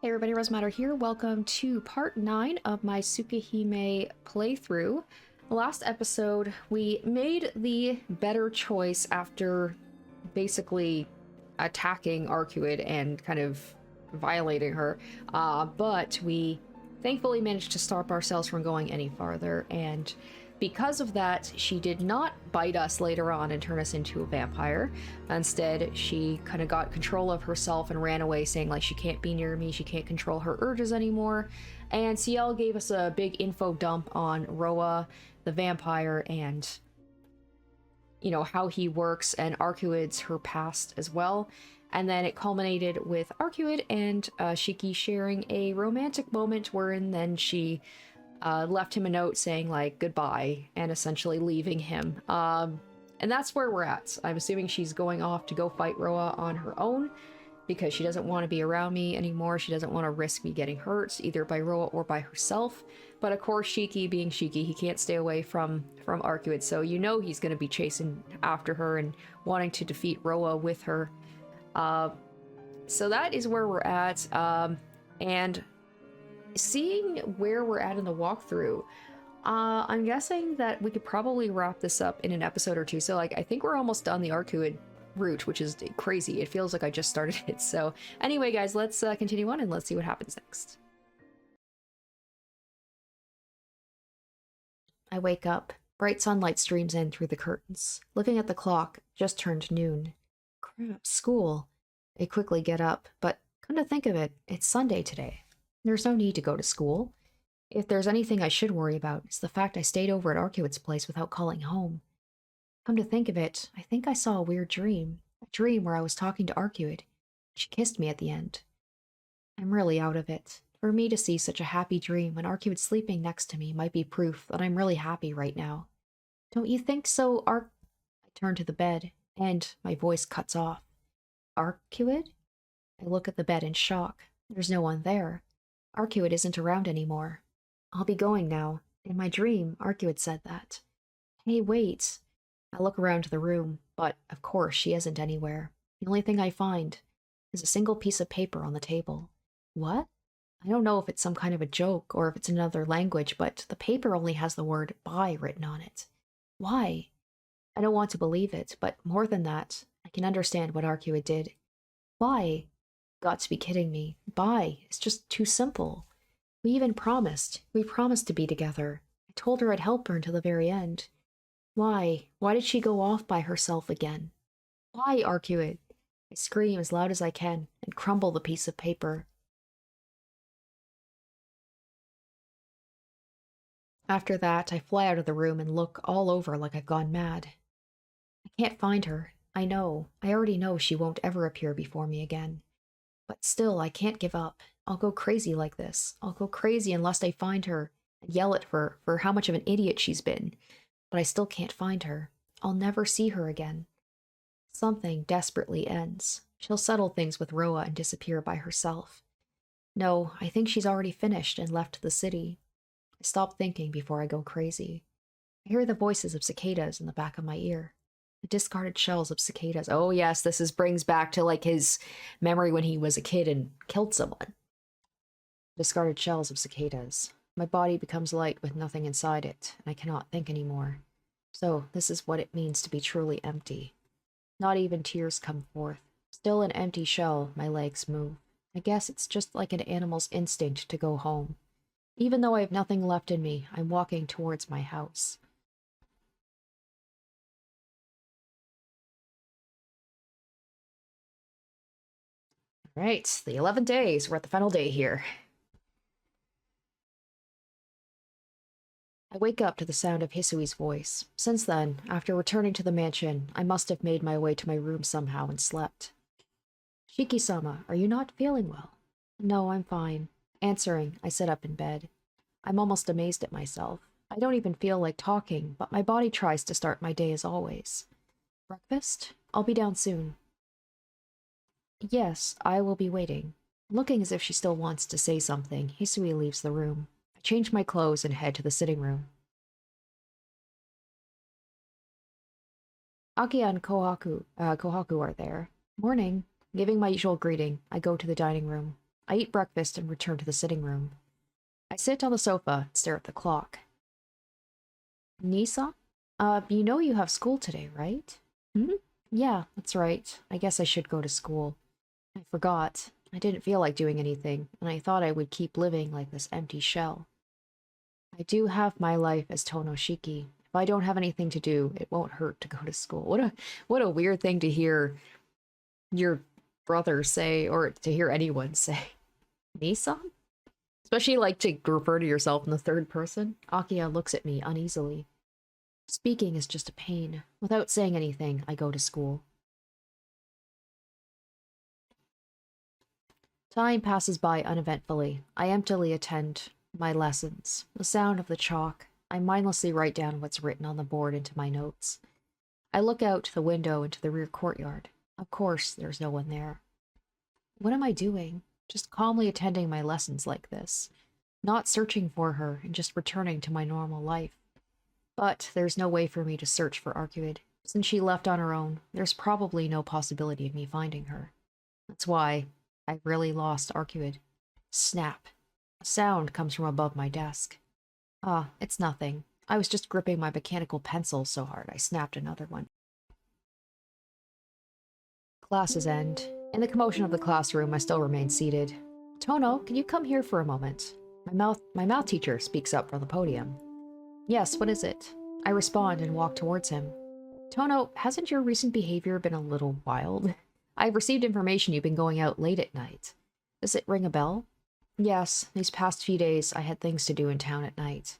Hey everybody, Rosematter here. Welcome to part 9 of my Tsukihime playthrough. Last episode, we made the better choice after basically attacking Arcueid and kind of violating her, but we thankfully managed to stop ourselves from going any farther, and because of that, she did not bite us later on and turn us into a vampire. Instead, she kind of got control of herself and ran away, saying like she can't be near me, she can't control her urges anymore. And Ciel gave us a big info dump on Roa, the vampire, and how he works, and Arcueid's her past as well. And then it culminated with Arcueid and Shiki sharing a romantic moment wherein then she left him a note saying like goodbye and essentially leaving him. And that's where we're at. I'm assuming she's going off to go fight Roa on her own because she doesn't want to be around me anymore. She doesn't want to risk me getting hurt either by Roa or by herself. But of course, Shiki being Shiki, he can't stay away from Arcueid, so he's going to be chasing after her and wanting to defeat Roa with her. So that is where we're at. And seeing where we're at in the walkthrough, I'm guessing that we could probably wrap this up in an episode or two. So, like, I think we're almost done the Arcueid route, which is crazy. It feels like I just started it. So, anyway, guys, let's continue on and let's see what happens next. I wake up. Bright sunlight streams in through the curtains. Looking at the clock, just turned noon. Crap, school. I quickly get up, but come to think of it, it's Sunday today. There's no need to go to school. If there's anything I should worry about, it's the fact I stayed over at Arcueid's place without calling home. Come to think of it, I think I saw a weird dream. A dream where I was talking to Arcueid. She kissed me at the end. I'm really out of it. For me to see such a happy dream when Arcueid's sleeping next to me might be proof that I'm really happy right now. Don't you think so, I turn to the bed, and my voice cuts off. Arcueid? I look at the bed in shock. There's no one there. Arcueid isn't around anymore. I'll be going now. In my dream, Arcueid said that. Hey, wait. I look around the room, but of course she isn't anywhere. The only thing I find is a single piece of paper on the table. What? I don't know if it's some kind of a joke or if it's another language, but the paper only has the word bye written on it. Why? I don't want to believe it, but more than that, I can understand what Arcueid did. Why? Got to be kidding me. Bye. It's just too simple. We even promised. We promised to be together. I told her I'd help her until the very end. Why? Why did she go off by herself again? Why, Arcueid? I scream as loud as I can and crumble the piece of paper. After that, I fly out of the room and look all over like I've gone mad. I can't find her. I know. I already know she won't ever appear before me again. But still, I can't give up. I'll go crazy like this. I'll go crazy unless I find her and yell at her for how much of an idiot she's been. But I still can't find her. I'll never see her again. Something desperately ends. She'll settle things with Roa and disappear by herself. No, I think she's already finished and left the city. I stop thinking before I go crazy. I hear the voices of cicadas in the back of my ear. The discarded shells of cicadas. Oh yes, brings back to like his memory when he was a kid and killed someone. Discarded shells of cicadas. My body becomes light with nothing inside it, and I cannot think anymore. So this is what it means to be truly empty. Not even tears come forth. Still an empty shell, my legs move. I guess it's just like an animal's instinct to go home. Even though I have nothing left in me, I'm walking towards my house. Right, the 11 days. We're at the final day here. I wake up to the sound of Hisui's voice. Since then, after returning to the mansion, I must have made my way to my room somehow and slept. Shiki-sama, are you not feeling well? No, I'm fine. Answering, I sit up in bed. I'm almost amazed at myself. I don't even feel like talking, but my body tries to start my day as always. Breakfast? I'll be down soon. Yes, I will be waiting. Looking as if she still wants to say something, Hisui leaves the room. I change my clothes and head to the sitting room. Akiha and Kohaku are there. Morning. Giving my usual greeting, I go to the dining room. I eat breakfast and return to the sitting room. I sit on the sofa and stare at the clock. Nisa? You know you have school today, right? Hmm? Yeah, that's right. I guess I should go to school. I forgot. I didn't feel like doing anything, and I thought I would keep living like this empty shell. I do have my life as Tonoshiki. If I don't have anything to do, it won't hurt to go to school. What a weird thing to hear your brother say, or to hear anyone say. Nisa? Especially like to refer to yourself in the third person. Akiha looks at me uneasily. Speaking is just a pain. Without saying anything, I go to school. Time passes by uneventfully. I emptily attend my lessons. The sound of the chalk. I mindlessly write down what's written on the board into my notes. I look out the window into the rear courtyard. Of course, there's no one there. What am I doing? Just calmly attending my lessons like this. Not searching for her and just returning to my normal life. But there's no way for me to search for Arcueid. Since she left on her own, there's probably no possibility of me finding her. That's why I really lost Arcueid. Snap. A sound comes from above my desk. Ah, it's nothing. I was just gripping my mechanical pencil so hard I snapped another one. Classes end. In the commotion of the classroom, I still remain seated. Tohno, can you come here for a moment? My math teacher speaks up from the podium. Yes, what is it? I respond and walk towards him. Tohno, hasn't your recent behavior been a little wild? I've received information you've been going out late at night. Does it ring a bell? Yes, these past few days I had things to do in town at night.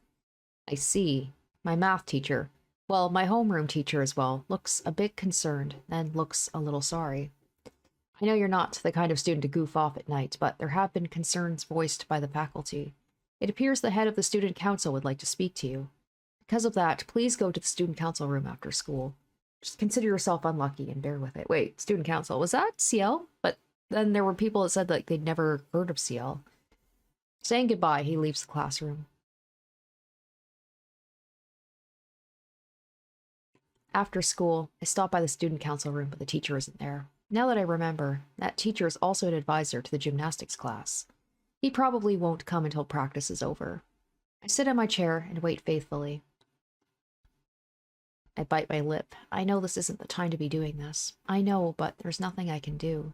I see. My math teacher, well, my homeroom teacher as well, looks a bit concerned, and looks a little sorry. I know you're not the kind of student to goof off at night, but there have been concerns voiced by the faculty. It appears the head of the student council would like to speak to you. Because of that, please go to the student council room after school. Just consider yourself unlucky and bear with it. Wait, student council, was that Ciel? But then there were people that said like they'd never heard of Ciel. Saying goodbye, he leaves the classroom. After school, I stop by the student council room, but the teacher isn't there. Now that I remember, that teacher is also an advisor to the gymnastics class. He probably won't come until practice is over. I sit in my chair and wait faithfully. I bite my lip. I know this isn't the time to be doing this. I know, but there's nothing I can do.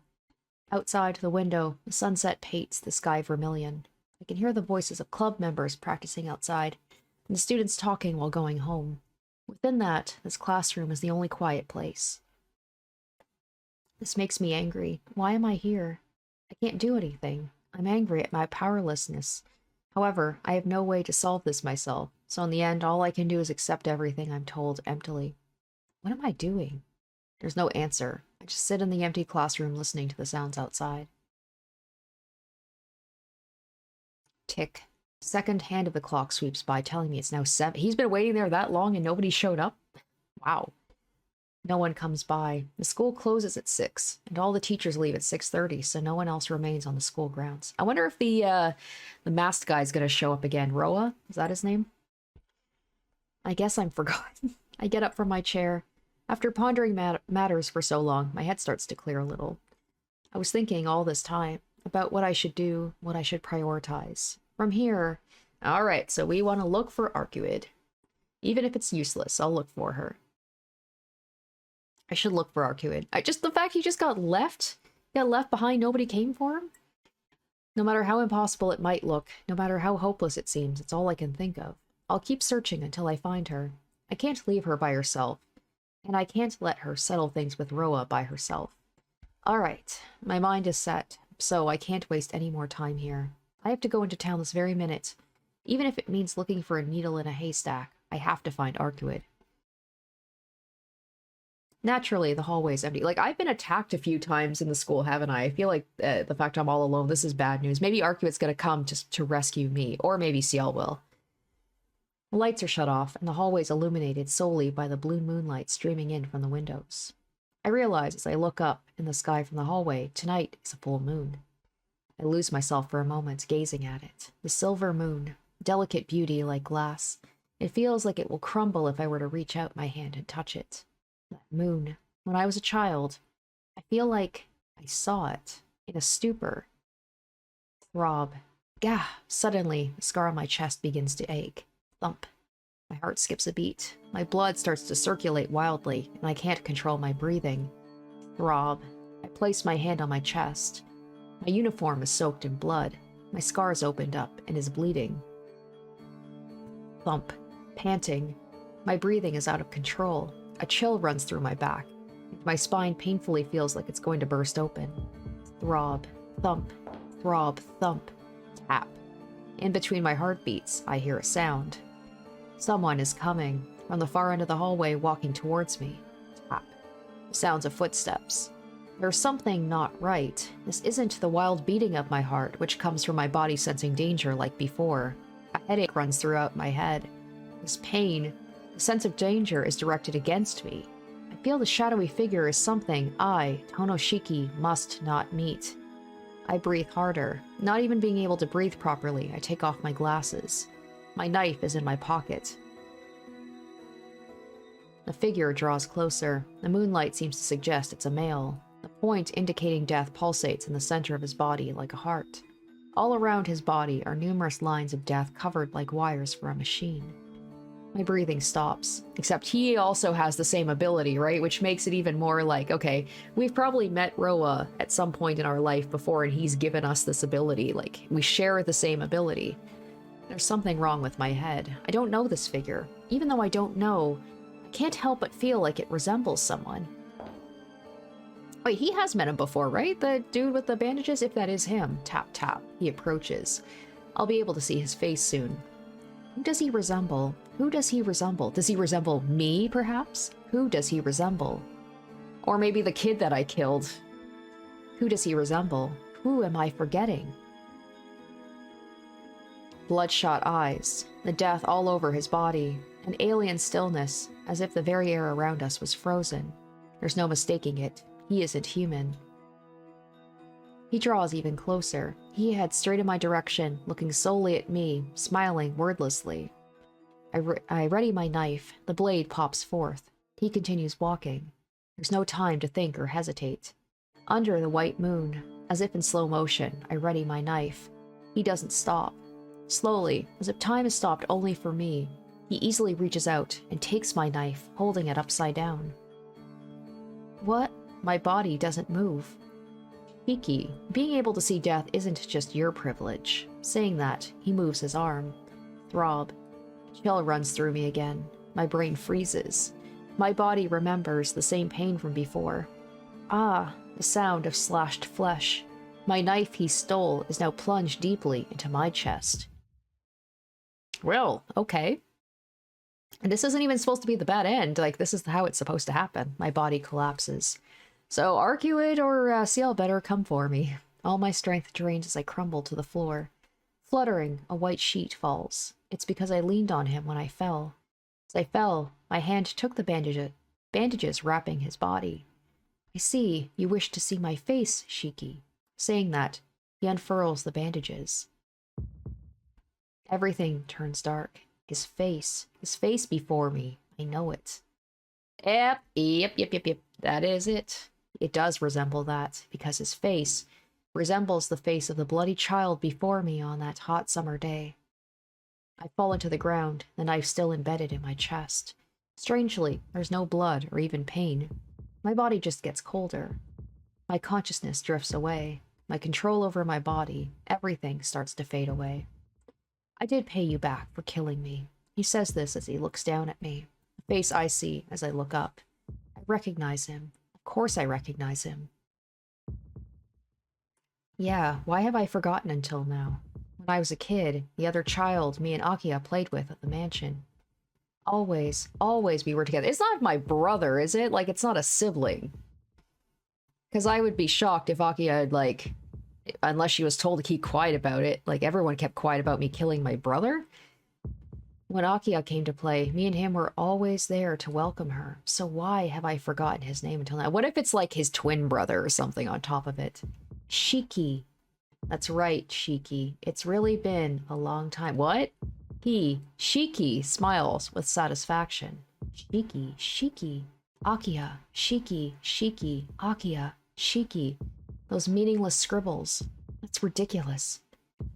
Outside the window, the sunset paints the sky vermilion. I can hear the voices of club members practicing outside, and the students talking while going home. Within that, this classroom is the only quiet place. This makes me angry. Why am I here? I can't do anything. I'm angry at my powerlessness. However, I have no way to solve this myself, so in the end, all I can do is accept everything I'm told emptily. What am I doing? There's no answer. I just sit in the empty classroom listening to the sounds outside. Tick. Second hand of the clock sweeps by, telling me it's now 7. He's been waiting there that long and nobody showed up? Wow. No one comes by. The school closes at 6, and all the teachers leave at 6:30, so no one else remains on the school grounds. I wonder if the masked guy's gonna show up again. Roa? Is that his name? I guess I'm forgotten. I get up from my chair. After pondering matters for so long, my head starts to clear a little. I was thinking all this time about what I should do, what I should prioritize. From here, alright, so we want to look for Arcueid. Even if it's useless, I'll look for her. I should look for Arcueid. The fact he just got left behind, nobody came for him? No matter how impossible it might look, no matter how hopeless it seems, it's all I can think of. I'll keep searching until I find her. I can't leave her by herself, and I can't let her settle things with Roa by herself. Alright, my mind is set, so I can't waste any more time here. I have to go into town this very minute. Even if it means looking for a needle in a haystack, I have to find Arcueid. Naturally, the hallway's empty. Like, I've been attacked a few times in the school, haven't I? I feel like the fact I'm all alone, this is bad news. Maybe Arcueid's gonna come just to rescue me, or maybe Ciel will. The lights are shut off, and the hallway's illuminated solely by the blue moonlight streaming in from the windows. I realize as I look up in the sky from the hallway, tonight is a full moon. I lose myself for a moment, gazing at it. The silver moon, delicate beauty like glass. It feels like it will crumble if I were to reach out my hand and touch it. That moon. When I was a child, I feel like I saw it in a stupor. Throb. Gah! Suddenly, the scar on my chest begins to ache. Thump. My heart skips a beat. My blood starts to circulate wildly, and I can't control my breathing. Throb. I place my hand on my chest. My uniform is soaked in blood. My scar is opened up and is bleeding. Thump. Panting. My breathing is out of control. A chill runs through my back. My spine painfully feels like it's going to burst open. Throb. Thump. Throb. Thump. Tap. In between my heartbeats, I hear a sound. Someone is coming from the far end of the hallway, walking towards me. Tap. Sounds of footsteps. There's something not right. This isn't the wild beating of my heart, which comes from my body sensing danger like before. A headache runs throughout my head. This pain, the sense of danger, is directed against me. I feel the shadowy figure is something I, Tohno Shiki, must not meet. I breathe harder. Not even being able to breathe properly, I take off my glasses. My knife is in my pocket. The figure draws closer. The moonlight seems to suggest it's a male. The point indicating death pulsates in the center of his body like a heart. All around his body are numerous lines of death covered like wires for a machine. My breathing stops. Except he also has the same ability, right? Which makes it even more like, okay, we've probably met Roa at some point in our life before and he's given us this ability. Like, we share the same ability. There's something wrong with my head. I don't know this figure. Even though I don't know, I can't help but feel like it resembles someone. Wait, he has met him before, right? The dude with the bandages? If that is him. Tap, tap. He approaches. I'll be able to see his face soon. Who does he resemble? Who does he resemble? Does he resemble me, perhaps? Who does he resemble? Or maybe the kid that I killed. Who does he resemble? Who am I forgetting? Bloodshot eyes, the death all over his body, an alien stillness, as if the very air around us was frozen. There's no mistaking it. He isn't human. He draws even closer. He heads straight in my direction, looking solely at me, smiling wordlessly. I ready my knife. The blade pops forth. He continues walking. There's no time to think or hesitate. Under the white moon, as if in slow motion, I ready my knife. He doesn't stop. Slowly, as if time has stopped only for me, he easily reaches out and takes my knife, holding it upside down. What? My body doesn't move. Shiki, being able to see death isn't just your privilege. Saying that, he moves his arm. Throb. Chill runs through me again. My brain freezes. My body remembers the same pain from before. Ah, the sound of slashed flesh. My knife he stole is now plunged deeply into my chest. Well, okay. And this isn't even supposed to be the bad end. Like, this is how it's supposed to happen. My body collapses. So, Arcueid or Ciel better come for me. All my strength drains as I crumble to the floor. Fluttering, a white sheet falls. It's because I leaned on him when I fell. As I fell, my hand took the bandages wrapping his body. I see, you wish to see my face, Shiki. Saying that, he unfurls the bandages. Everything turns dark. His face before me. I know it. Yep. That is it. It does resemble that, because his face resembles the face of the bloody child before me on that hot summer day. I fall into the ground, the knife still embedded in my chest. Strangely, there's no blood or even pain. My body just gets colder. My consciousness drifts away. My control over my body, everything starts to fade away. I did pay you back for killing me. He says this as he looks down at me. The face I see as I look up. I recognize him. Of course I recognize him. Yeah, why have I forgotten until now? When I was a kid, the other child me and Akiha played with at the mansion. Always we were together. It's not my brother, is it? Like, it's not a sibling. Because I would be shocked if Akiha had, like, unless she was told to keep quiet about it, like, everyone kept quiet about me killing my brother. When Akiha came to play, me and him were always there to welcome her. So why have I forgotten his name until now? What if it's like his twin brother or something on top of it? Shiki. That's right, Shiki. It's really been a long time. What? Shiki, smiles with satisfaction. Shiki. Akiha, Shiki, Akiha, Shiki. Those meaningless scribbles. That's ridiculous.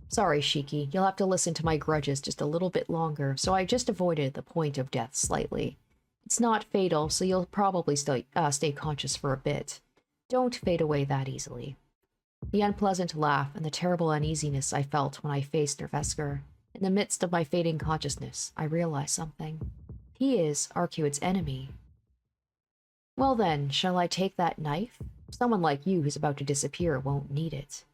Sorry, Shiki. You'll have to listen to my grudges just a little bit longer, so I just avoided the point of death slightly. It's not fatal, so you'll probably stay conscious for a bit. Don't fade away that easily. The unpleasant laugh and the terrible uneasiness I felt when I faced Nervesker. In the midst of my fading consciousness, I realized something. He is Arcueid's enemy. Well then, shall I take that knife? Someone like you who's about to disappear won't need it.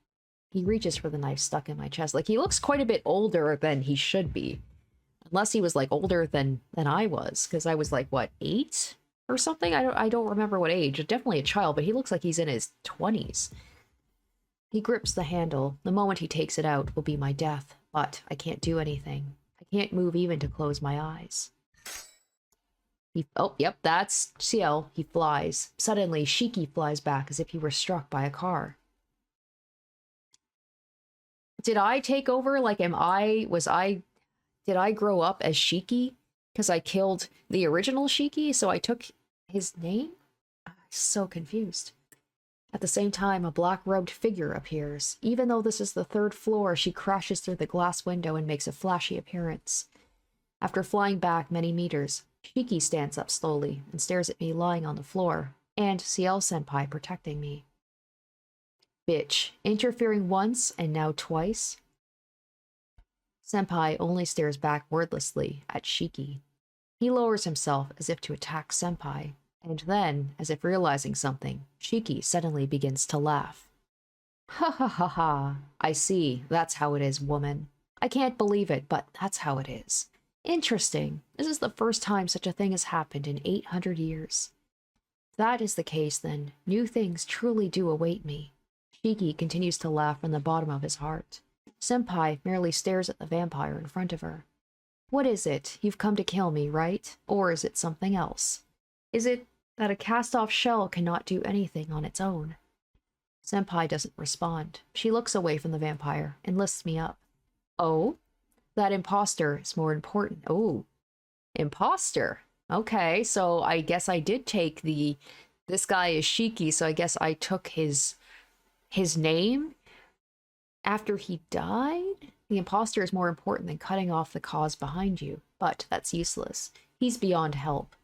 He reaches for the knife stuck in my chest. Like, he looks quite a bit older than he should be. Unless he was, like, older than I was. Because I was, like, what, 8? Or something? I don't remember what age. Definitely a child, but he looks like he's in his 20s. He grips the handle. The moment he takes it out will be my death. But I can't do anything. I can't move even to close my eyes. Oh, yep, that's Ciel. He flies. Suddenly, Shiki flies back as if he were struck by a car. Did I take over? Like, did I grow up as Shiki? Because I killed the original Shiki, so I took his name? I'm so confused. At the same time, a black-robed figure appears. Even though this is the 3rd floor, she crashes through the glass window and makes a flashy appearance. After flying back many meters, Shiki stands up slowly and stares at me lying on the floor, and Ciel-senpai protecting me. Bitch, interfering once and now twice? Senpai only stares back wordlessly at Shiki. He lowers himself as if to attack Senpai, and then, as if realizing something, Shiki suddenly begins to laugh. Ha ha ha ha. I see. That's how it is, woman. I can't believe it, but that's how it is. Interesting. This is the first time such a thing has happened in 800 years. If that is the case, then new things truly do await me. Shiki continues to laugh from the bottom of his heart. Senpai merely stares at the vampire in front of her. What is it? You've come to kill me, right? Or is it something else? Is it that a cast-off shell cannot do anything on its own? Senpai doesn't respond. She looks away from the vampire and lifts me up. Oh? That imposter is more important. Oh. Imposter. Okay, so I guess I did take this guy is Shiki, so I guess I took his name after he died? The imposter is more important than cutting off the cause behind you, but that's useless. He's beyond help.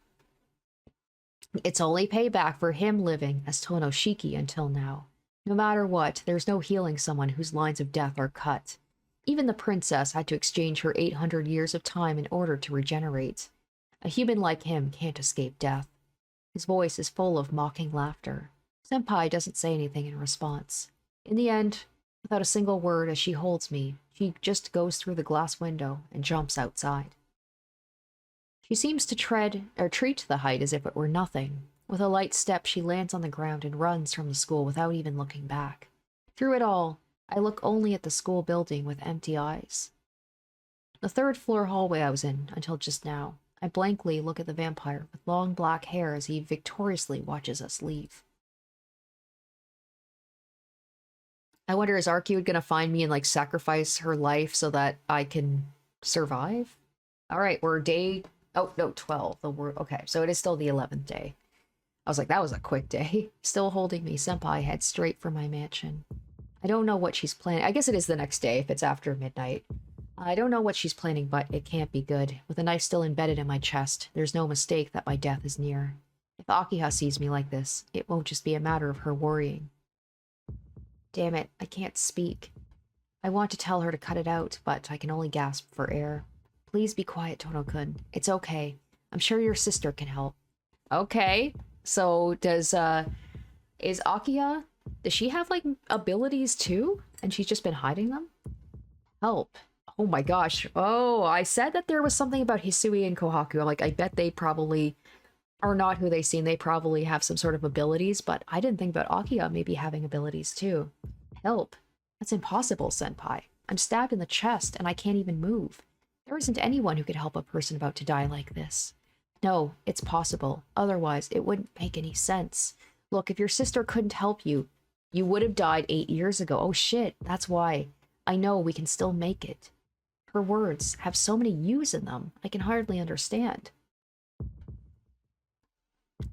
It's only payback for him living as Tohno Shiki until now. No matter what, there's no healing someone whose lines of death are cut. Even the princess had to exchange her 800 years of time in order to regenerate. A human like him can't escape death. His voice is full of mocking laughter. Senpai doesn't say anything in response. In the end, without a single word as she holds me, she just goes through the glass window and jumps outside. She seems to treat the height as if it were nothing. With a light step, she lands on the ground and runs from the school without even looking back. Through it all, I look only at the school building with empty eyes. The 3rd floor hallway I was in until just now. I blankly look at the vampire with long black hair as he victoriously watches us leave. I wonder, is Arcueid gonna find me and, like, sacrifice her life so that I can survive? Alright, we're day... Oh, no, 12. Okay, so it is still the 11th day. I was like, that was a quick day. Still holding me, Senpai heads straight for my mansion. I don't know what she's planning. I guess it is the next day if it's after midnight. I don't know what she's planning, but it can't be good. With a knife still embedded in my chest, there's no mistake that my death is near. If Akiha sees me like this, it won't just be a matter of her worrying. Damn it, I can't speak. I want to tell her to cut it out, but I can only gasp for air. Please be quiet, Tohno-kun. It's okay. I'm sure your sister can help. Okay. So is Akiha, does she have, like, abilities too? And she's just been hiding them? Help. Oh my gosh. Oh, I said that there was something about Hisui and Kohaku. I'm like, I bet they probably are not who they seem. They probably have some sort of abilities, but I didn't think about Akiha maybe having abilities too. Help. That's impossible, Senpai. I'm stabbed in the chest and I can't even move. There isn't anyone who could help a person about to die like this. No, it's possible. Otherwise, it wouldn't make any sense. Look, if your sister couldn't help you, you would have died 8 years ago. Oh shit, that's why. I know we can still make it. Her words have so many U's in them, I can hardly understand.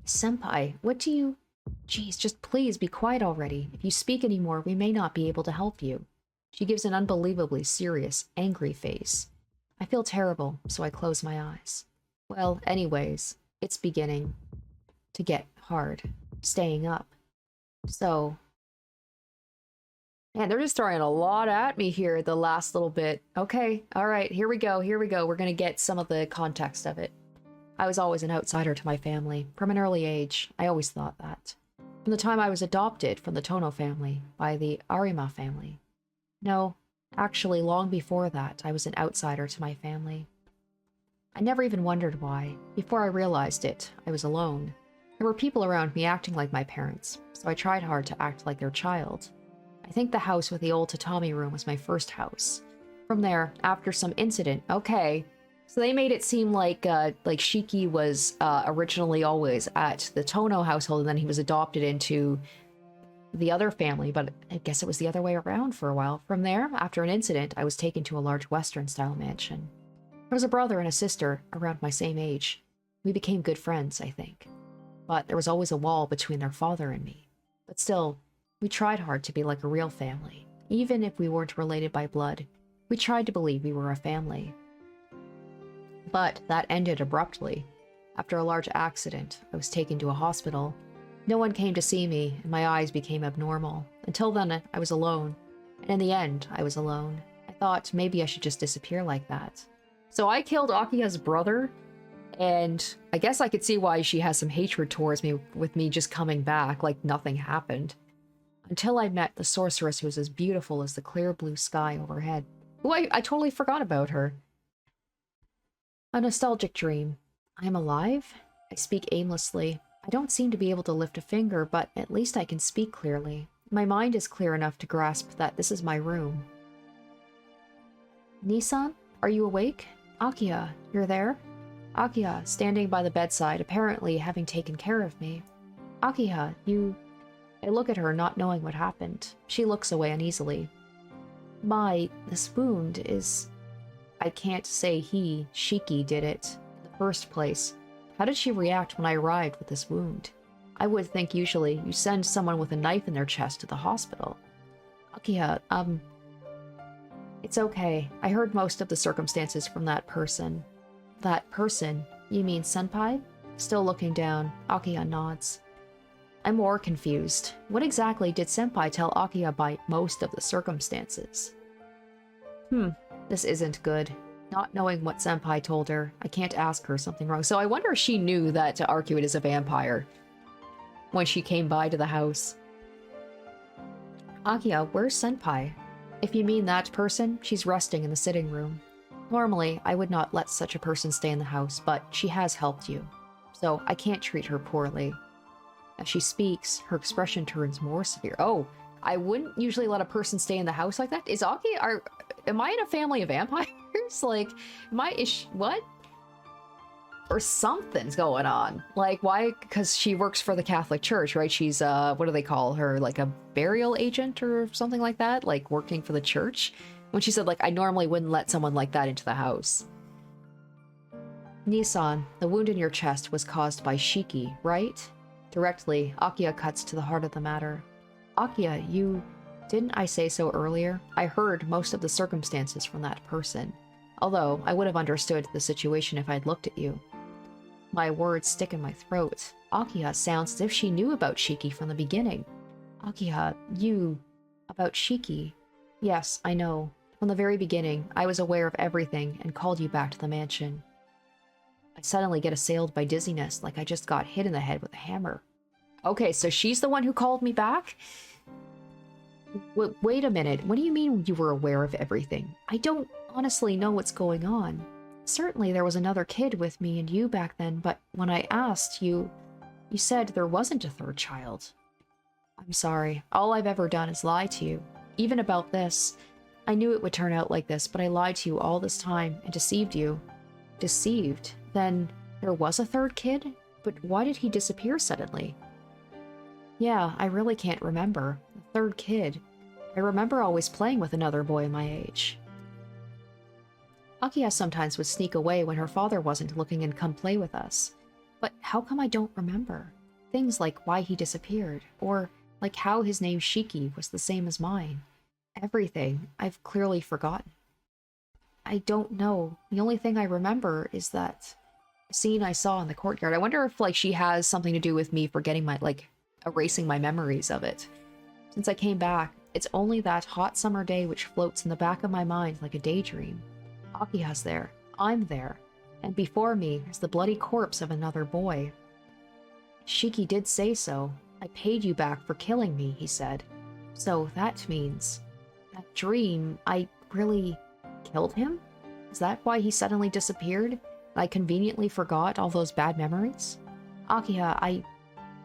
Senpai, what do you... Geez, just please be quiet already. If you speak anymore, we may not be able to help you. She gives an unbelievably serious, angry face. I feel terrible, so I close my eyes. Well, anyways, it's beginning to get hard. Staying up. So... Man, they're just throwing a lot at me here the last little bit. Okay, alright, here we go, here we go. We're gonna get some of the context of it. I was always an outsider to my family. From an early age, I always thought that. From the time I was adopted from the Tohno family by the Arima family. No, actually, long before that, I was an outsider to my family. I never even wondered why. Before I realized it, I was alone. There were people around me acting like my parents, so I tried hard to act like their child. I think the house with the old tatami room was my first house. From there, after some incident, okay, so they made it seem like Shiki was originally always at the Tohno household, and then he was adopted into the other family, but I guess it was the other way around for a while. From there, after an incident, I was taken to a large Western-style mansion. There was a brother and a sister around my same age. We became good friends, I think. But there was always a wall between their father and me. But still, we tried hard to be like a real family. Even if we weren't related by blood, we tried to believe we were a family. But that ended abruptly. After a large accident, I was taken to a hospital. No one came to see me, and my eyes became abnormal. Until then, I was alone. And in the end, I was alone. I thought maybe I should just disappear like that. So I killed Akiha's brother, and I guess I could see why she has some hatred towards me with me just coming back like nothing happened. Until I met the sorceress who was as beautiful as the clear blue sky overhead. Oh, I totally forgot about her. A nostalgic dream. I am alive? I speak aimlessly. I don't seem to be able to lift a finger, but at least I can speak clearly. My mind is clear enough to grasp that this is my room. Nissan, are you awake? Akiha, you're there? Akiha, standing by the bedside, apparently having taken care of me. Akiha, you... I look at her, not knowing what happened. She looks away uneasily. This wound is... I can't say Shiki did it in the first place. How did she react when I arrived with this wound? I would think usually you send someone with a knife in their chest to the hospital. Akiha, It's okay. I heard most of the circumstances from that person. That person? You mean Senpai? Still looking down, Akiha nods. I'm more confused. What exactly did Senpai tell Akiha by most of the circumstances? This isn't good. Not knowing what Senpai told her, I can't ask her something wrong. So I wonder if she knew that Arcueid is a vampire when she came by to the house. Akiha, where's Senpai? If you mean that person, she's resting in the sitting room. Normally, I would not let such a person stay in the house, but she has helped you. So I can't treat her poorly. As she speaks, her expression turns more severe. Oh, I wouldn't usually let a person stay in the house like that? Is am I in a family of vampires? Like, what? Or something's going on. Like, why? Because she works for the Catholic Church, right? She's, what do they call her? Like a burial agent or something like that? Like, working for the church? When she said, like, I normally wouldn't let someone like that into the house. Nissan, the wound in your chest was caused by Shiki, right? Directly, Akiha cuts to the heart of the matter. Akiha, you... Didn't I say so earlier? I heard most of the circumstances from that person. Although, I would have understood the situation if I'd looked at you. My words stick in my throat. Akiha sounds as if she knew about Shiki from the beginning. Akiha, you... About Shiki? Yes, I know. From the very beginning, I was aware of everything and called you back to the mansion. I suddenly get assailed by dizziness, like I just got hit in the head with a hammer. Okay, so she's the one who called me back? Wait a minute, what do you mean you were aware of everything? I don't honestly know what's going on. Certainly there was another kid with me and you back then, but when I asked you said there wasn't a third child. I'm sorry, all I've ever done is lie to you. Even about this. I knew it would turn out like this, but I lied to you all this time and deceived you. Deceived? Then there was a third kid? But why did he disappear suddenly? Yeah, I really can't remember. The third kid. I remember always playing with another boy my age. Akiha sometimes would sneak away when her father wasn't looking and come play with us. But how come I don't remember? Things like why he disappeared, or like how his name Shiki was the same as mine. Everything. I've clearly forgotten. I don't know. The only thing I remember is that scene I saw in the courtyard. I wonder if, like, she has something to do with me forgetting my, like, erasing my memories of it. Since I came back, it's only that hot summer day which floats in the back of my mind like a daydream. Akiha's there. I'm there. And before me is the bloody corpse of another boy. Shiki did say so. I paid you back for killing me, he said. So that means... that dream, I really killed him? Is that why he suddenly disappeared? I conveniently forgot all those bad memories? Akiha,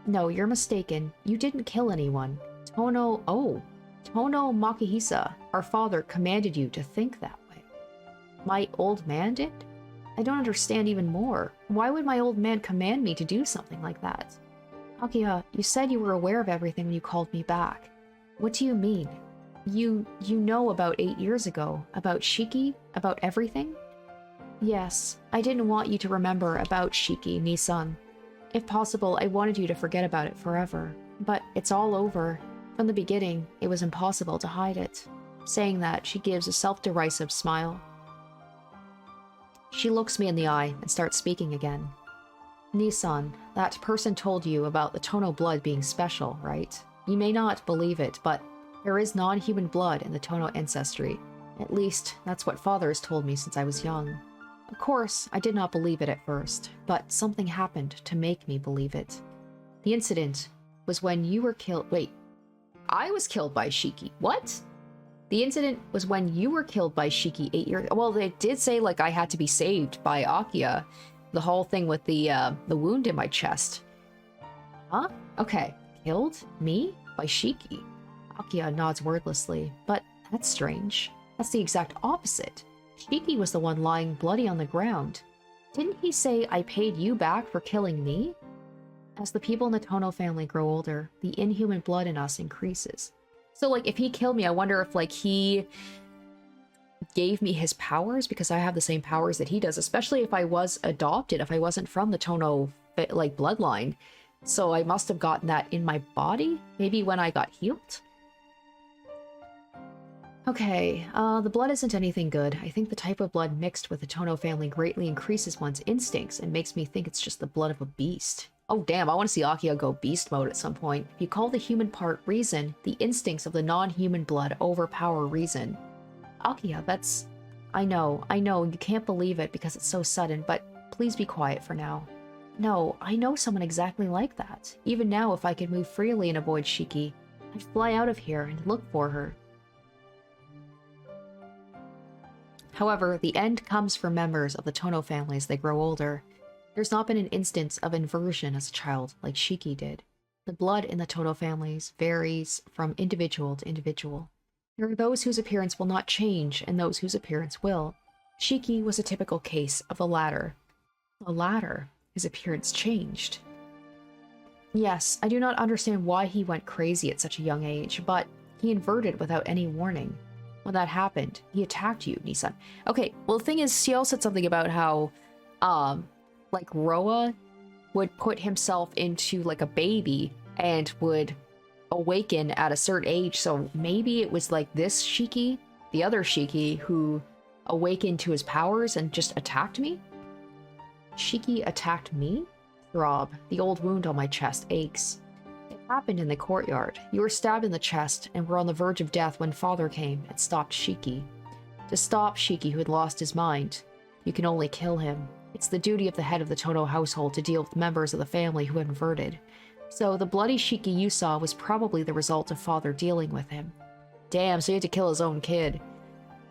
No, you're mistaken. You didn't kill anyone. Tohno Makihisa, our father, commanded you to think that way. My old man did? I don't understand even more. Why would my old man command me to do something like that? Akiha, you said you were aware of everything when you called me back. What do you mean? You know about 8 years ago, about Shiki, about everything? Yes, I didn't want you to remember about Shiki, Nisan. If possible, I wanted you to forget about it forever. But it's all over. From the beginning, it was impossible to hide it. Saying that, she gives a self-derisive smile. She looks me in the eye and starts speaking again. Nisan, that person told you about the Tohno blood being special, right? You may not believe it, but there is non-human blood in the Tohno ancestry. At least, that's what father has told me since I was young. Of course, I did not believe it at first, but something happened to make me believe it. The incident was when you were killed— Wait. I was killed by Shiki. What? The incident was when you were killed by Shiki 8 years— Well, they did say, like, I had to be saved by Akiha. The whole thing with the wound in my chest. Huh? Okay. Killed? Me? By Shiki? Akiha nods wordlessly, but that's strange. That's the exact opposite. Shiki was the one lying bloody on the ground. Didn't he say, I paid you back for killing me? As the people in the Tohno family grow older, the inhuman blood in us increases. So, like, if he killed me, I wonder if, like, he gave me his powers because I have the same powers that he does, especially if I was adopted, if I wasn't from the Tohno, like, bloodline. So I must have gotten that in my body, maybe when I got healed? Okay, the blood isn't anything good. I think the type of blood mixed with the Tohno family greatly increases one's instincts and makes me think it's just the blood of a beast. Oh damn, I want to see Akiha go beast mode at some point. If you call the human part reason, the instincts of the non-human blood overpower reason. Akiha, that's... I know, you can't believe it because it's so sudden, but please be quiet for now. No, I know someone exactly like that. Even now, if I could move freely and avoid Shiki, I'd fly out of here and look for her. However, the end comes for members of the Tohno family as they grow older. There's not been an instance of inversion as a child, like Shiki did. The blood in the Tohno families varies from individual to individual. There are those whose appearance will not change, and those whose appearance will. Shiki was a typical case of the latter. The latter, his appearance changed. Yes, I do not understand why he went crazy at such a young age, but he inverted without any warning. When that happened, he attacked you, Nisan. Okay, well, the thing is, Ciel said something about how, like, Roa would put himself into, like, a baby and would awaken at a certain age, so maybe it was, like, this Shiki, the other Shiki, who awakened to his powers and just attacked me? Shiki attacked me? Throb. The old wound on my chest aches. It happened in the courtyard. You were stabbed in the chest and were on the verge of death when father came and stopped Shiki. To stop Shiki, who had lost his mind, you can only kill him. It's the duty of the head of the Tohno household to deal with members of the family who have inverted. So the bloody Shiki you saw was probably the result of father dealing with him. Damn, so he had to kill his own kid.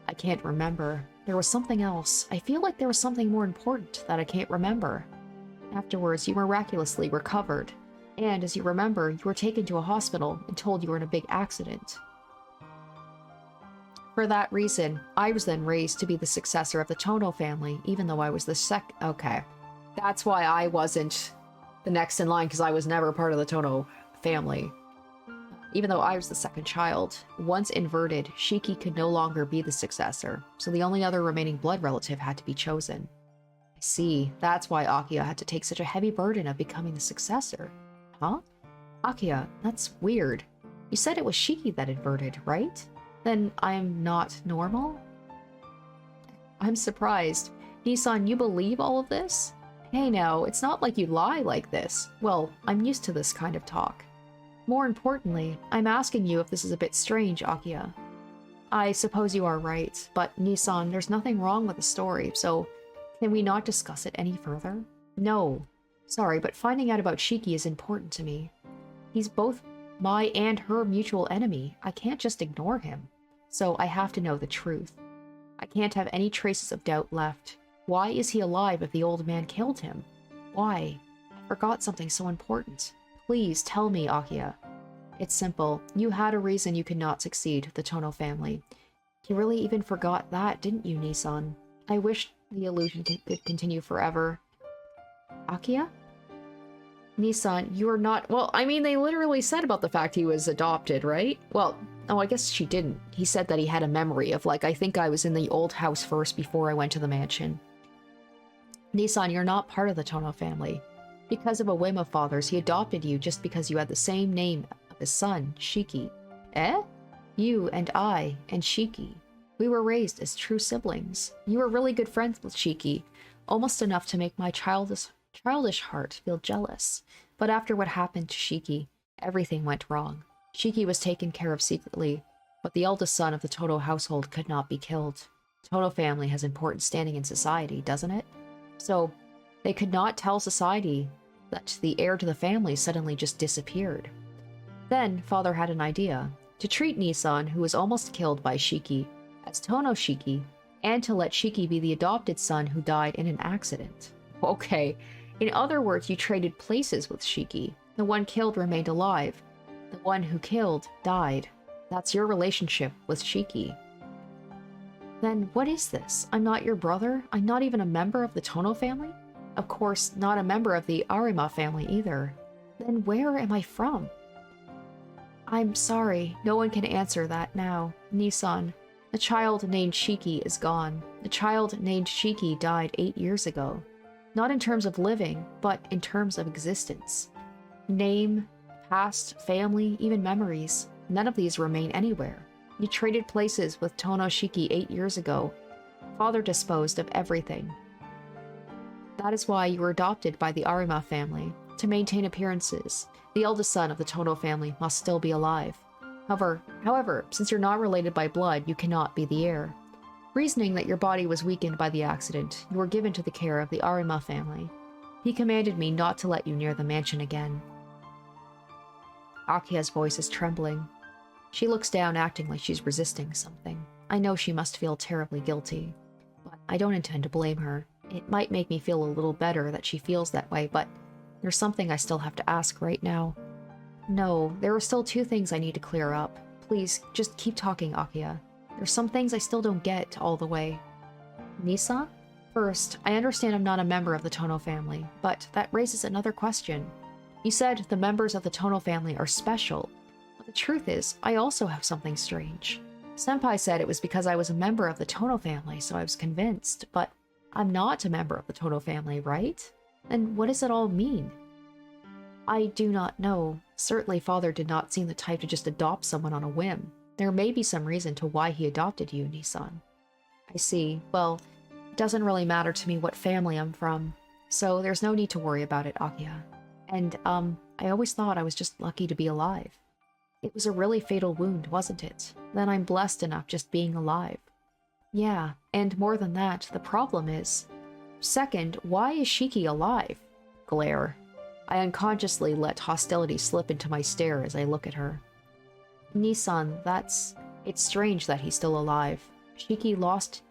I can't remember. There was something else. I feel like there was something more important that I can't remember. Afterwards, you miraculously recovered. And as you remember, you were taken to a hospital and told you were in a big accident. For that reason, I was then raised to be the successor of the Tohno family, even though I was the Okay. That's why I wasn't the next in line, because I was never part of the Tohno family. Even though I was the second child, once inverted, Shiki could no longer be the successor, so the only other remaining blood relative had to be chosen. I see, that's why Akiha had to take such a heavy burden of becoming the successor. Huh? Akiha, that's weird. You said it was Shiki that inverted, right? Then I'm not normal? I'm surprised. Nissan, you believe all of this? Hey now, it's not like you lie like this. Well, I'm used to this kind of talk. More importantly, I'm asking you if this is a bit strange, Akiha. I suppose you are right, but Nissan, there's nothing wrong with the story, so can we not discuss it any further? No. Sorry, but finding out about Shiki is important to me. He's both my and her mutual enemy. I can't just ignore him. So I have to know the truth. I can't have any traces of doubt left. Why is he alive if the old man killed him? Why? I forgot something so important. Please tell me, Akiha. It's simple. You had a reason you could not succeed, the Tohno family. You really even forgot that, didn't you, Nissan? I wish the illusion could continue forever. Akiha? Nissan, you are not— well, I mean, they literally said about the fact he was adopted, right? Well, oh, I guess she didn't. He said that he had a memory of, like, I think I was in the old house first before I went to the mansion. Nissan, you're not part of the Tohno family. Because of a whim of Father's, he adopted you just because you had the same name of his son, Shiki. Eh? You and I and Shiki. We were raised as true siblings. You were really good friends with Shiki, almost enough to make my childish heart feel jealous. But after what happened to Shiki, everything went wrong. Shiki was taken care of secretly, but the eldest son of the Tohno household could not be killed. Tohno family has important standing in society, doesn't it? So, they could not tell society that the heir to the family suddenly just disappeared. Then, Father had an idea, to treat Nissan, who was almost killed by Shiki, as Tohno Shiki, and to let Shiki be the adopted son who died in an accident. Okay, in other words, you traded places with Shiki. The one killed remained alive. The one who killed died. That's your relationship with Shiki. Then what is this? I'm not your brother? I'm not even a member of the Tohno family? Of course, not a member of the Arima family either. Then where am I from? I'm sorry, no one can answer that now. Nissan, the child named Shiki is gone. The child named Shiki died 8 years ago. Not in terms of living, but in terms of existence. Name, past, family, even memories. None of these remain anywhere. You traded places with Tohno Shiki 8 years ago. Father disposed of everything. That is why you were adopted by the Arima family, to maintain appearances. The eldest son of the Tohno family must still be alive. However, since you're not related by blood, you cannot be the heir. Reasoning that your body was weakened by the accident, you were given to the care of the Arima family. He commanded me not to let you near the mansion again. Akiha's voice is trembling. She looks down, acting like she's resisting something. I know she must feel terribly guilty, but I don't intend to blame her. It might make me feel a little better that she feels that way, but there's something I still have to ask right now. No, there are still 2 things I need to clear up. Please, just keep talking, Akiha. There's some things I still don't get all the way. Nisa? First, I understand I'm not a member of the Tohno family, but that raises another question. You said the members of the Tohno family are special, but the truth is, I also have something strange. Senpai said it was because I was a member of the Tohno family, so I was convinced, but I'm not a member of the Tohno family, right? Then what does it all mean? I do not know. Certainly Father did not seem the type to just adopt someone on a whim. There may be some reason to why he adopted you, Nissan. I see. Well, it doesn't really matter to me what family I'm from, so there's no need to worry about it, Akiha. And, I always thought I was just lucky to be alive. It was a really fatal wound, wasn't it? Then I'm blessed enough just being alive. Yeah, and more than that, the problem is... Second, why is Shiki alive? Glare. I unconsciously let hostility slip into my stare as I look at her. Nissan, it's strange that he's still alive. Shiki lost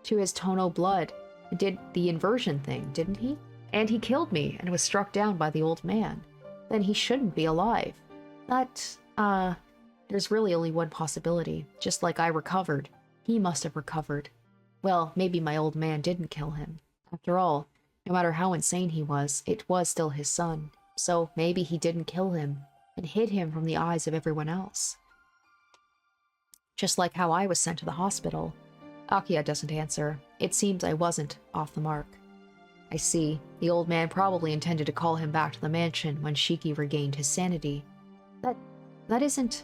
to his Tohno blood, did the inversion thing, didn't he? And he killed me and was struck down by the old man. Then he shouldn't be alive. There's really only one possibility. Just like I recovered, he must have recovered. Well, maybe my old man didn't kill him. After all, no matter how insane he was, it was still his son. So maybe he didn't kill him and hid him from the eyes of everyone else. Just like how I was sent to the hospital. Akiha doesn't answer. It seems I wasn't off the mark. I see. The old man probably intended to call him back to the mansion when Shiki regained his sanity. That isn't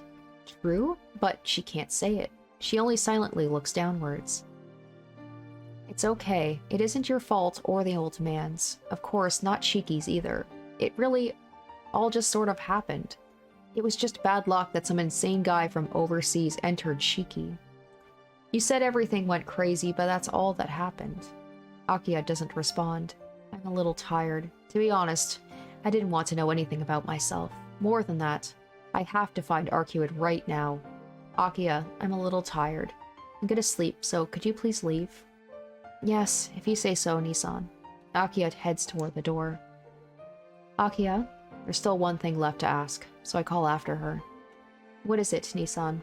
true, but she can't say it. She only silently looks downwards. It's okay. It isn't your fault or the old man's. Of course, not Shiki's either. It really all just sort of happened. It was just bad luck that some insane guy from overseas entered Shiki. You said everything went crazy, but that's all that happened. Akiha doesn't respond. I'm a little tired. To be honest, I didn't want to know anything about myself. More than that, I have to find Arcueid right now. Akiha, I'm a little tired. I'm gonna sleep, so could you please leave? Yes, if you say so, Nissan. Akiha heads toward the door. Akiha, there's still one thing left to ask, so I call after her. What is it, Nissan?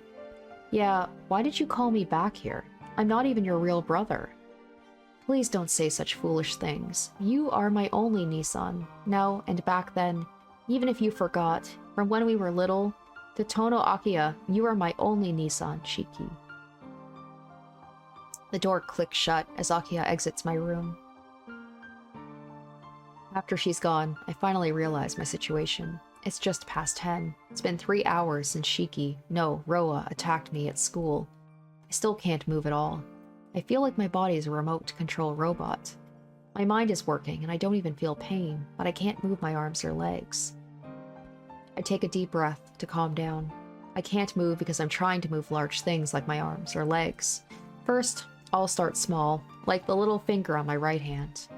Yeah, why did you call me back here? I'm not even your real brother. Please don't say such foolish things. You are my only Nissan. Now and back then, even if you forgot, from when we were little, to Tohno Akiha, you are my only Nissan, Shiki. The door clicks shut as Akiha exits my room. After she's gone, I finally realize my situation. It's just past 10. It's been 3 hours since Shiki, no, Roa, attacked me at school. I still can't move at all. I feel like my body is a remote-control robot. My mind is working and I don't even feel pain, but I can't move my arms or legs. I take a deep breath to calm down. I can't move because I'm trying to move large things like my arms or legs. First, I'll start small, like the little finger on my right hand.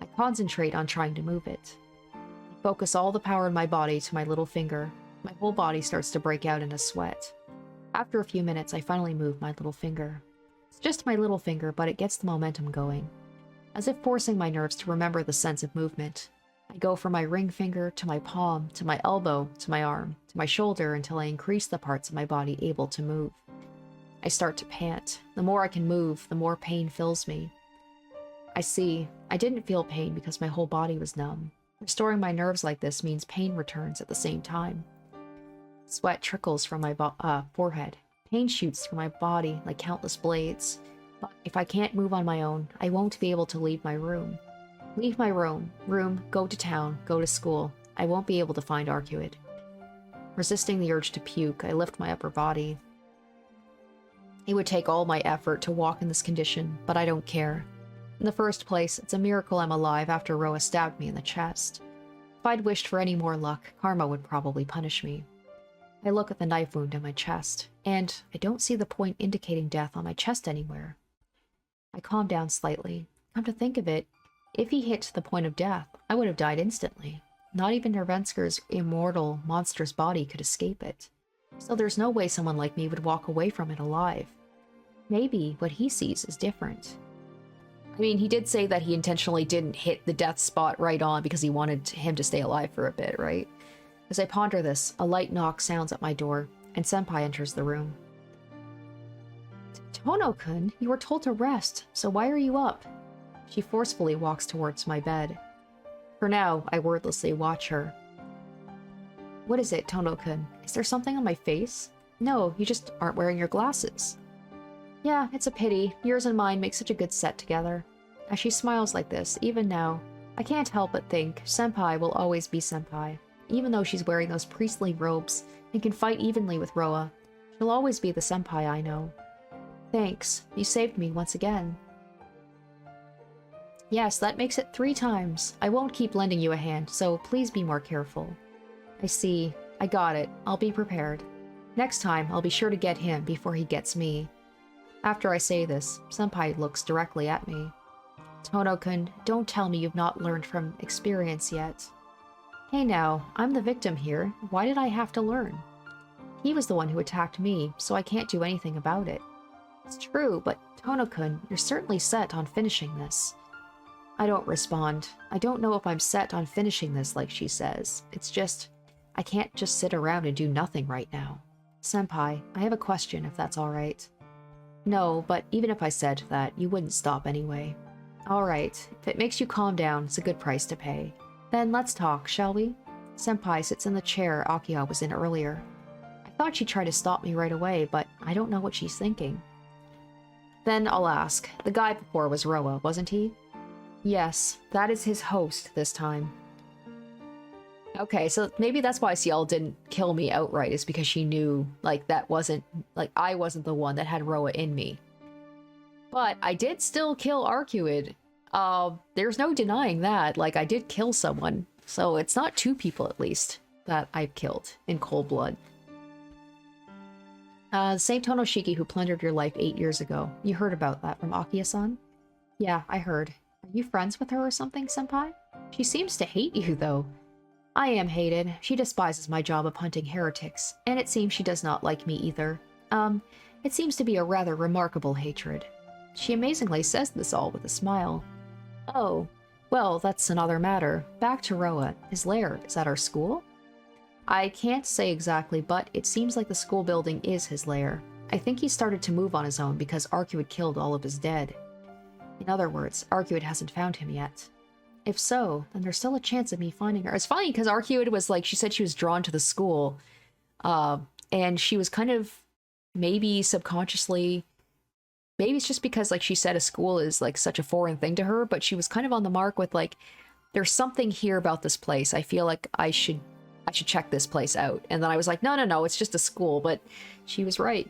I concentrate on trying to move it. I focus all the power in my body to my little finger. My whole body starts to break out in a sweat. After a few minutes, I finally move my little finger. It's just my little finger, but it gets the momentum going. As if forcing my nerves to remember the sense of movement. I go from my ring finger to my palm, to my elbow, to my arm, to my shoulder until I increase the parts of my body able to move. I start to pant. The more I can move, the more pain fills me. I see. I didn't feel pain because my whole body was numb. Restoring my nerves like this means pain returns at the same time. Sweat trickles from my forehead. Pain shoots through my body like countless blades. But if I can't move on my own, I won't be able to leave my room. Leave my room, go to town, go to school. I won't be able to find Arcueid. Resisting the urge to puke, I lift my upper body. It would take all my effort to walk in this condition, but I don't care. In the first place, it's a miracle I'm alive after Roa stabbed me in the chest. If I'd wished for any more luck, karma would probably punish me. I look at the knife wound on my chest, and I don't see the point indicating death on my chest anywhere. I calm down slightly. Come to think of it, if he hit the point of death, I would have died instantly. Not even Nervensker's immortal, monstrous body could escape it. So there's no way someone like me would walk away from it alive. Maybe what he sees is different. I mean, he did say that he intentionally didn't hit the death spot right on because he wanted him to stay alive for a bit, right? As I ponder this, a light knock sounds at my door, and Senpai enters the room. Tohno-kun, you were told to rest, so why are you up? She forcefully walks towards my bed. For now, I wordlessly watch her. What is it, Tohno-kun? Is there something on my face? No, you just aren't wearing your glasses. Yeah, it's a pity. Yours and mine make such a good set together. As she smiles like this, even now, I can't help but think Senpai will always be Senpai. Even though she's wearing those priestly robes and can fight evenly with Roa, she'll always be the Senpai I know. Thanks, you saved me once again. Yes, that makes it 3 times. I won't keep lending you a hand, so please be more careful. I see. I got it. I'll be prepared. Next time, I'll be sure to get him before he gets me. After I say this, Senpai looks directly at me. Tohno-kun, don't tell me you've not learned from experience yet. Hey now, I'm the victim here. Why did I have to learn? He was the one who attacked me, so I can't do anything about it. It's true, but Tohno-kun, you're certainly set on finishing this. I don't respond. I don't know if I'm set on finishing this like she says. It's just, I can't just sit around and do nothing right now. Senpai, I have a question if that's alright. No, but even if I said that, you wouldn't stop anyway. Alright, if it makes you calm down, it's a good price to pay. Then let's talk, shall we? Senpai sits in the chair Akiha was in earlier. I thought she'd try to stop me right away, but I don't know what she's thinking. Then I'll ask. The guy before was Roa, wasn't he? Yes, that is his host this time. Okay, so maybe that's why Ciel didn't kill me outright, is because she knew, like, that wasn't, like, I wasn't the one that had Roa in me. But I did still kill Arcueid. There's no denying that. Like, I did kill someone. So it's not 2 people, at least, that I've killed in cold blood. The same Tohno Shiki who plundered your life 8 years ago. You heard about that from Akiha-san? Yeah, I heard. Are you friends with her or something, senpai? She seems to hate you, though. I am hated. She despises my job of hunting heretics, and it seems she does not like me either. It seems to be a rather remarkable hatred. She amazingly says this all with a smile. Oh, well, that's another matter. Back to Roa. His lair is at our school? I can't say exactly, but it seems like the school building is his lair. I think he started to move on his own because Arcueid killed all of his dead. In other words, Arcueid hasn't found him yet. If so, then there's still a chance of me finding her. It's funny because Arcueid was like, she said she was drawn to the school, and she was kind of maybe subconsciously, maybe it's just because like she said a school is like such a foreign thing to her, but she was kind of on the mark with like, there's something here about this place. I feel like I should check this place out. And then I was like, no, it's just a school, but she was right.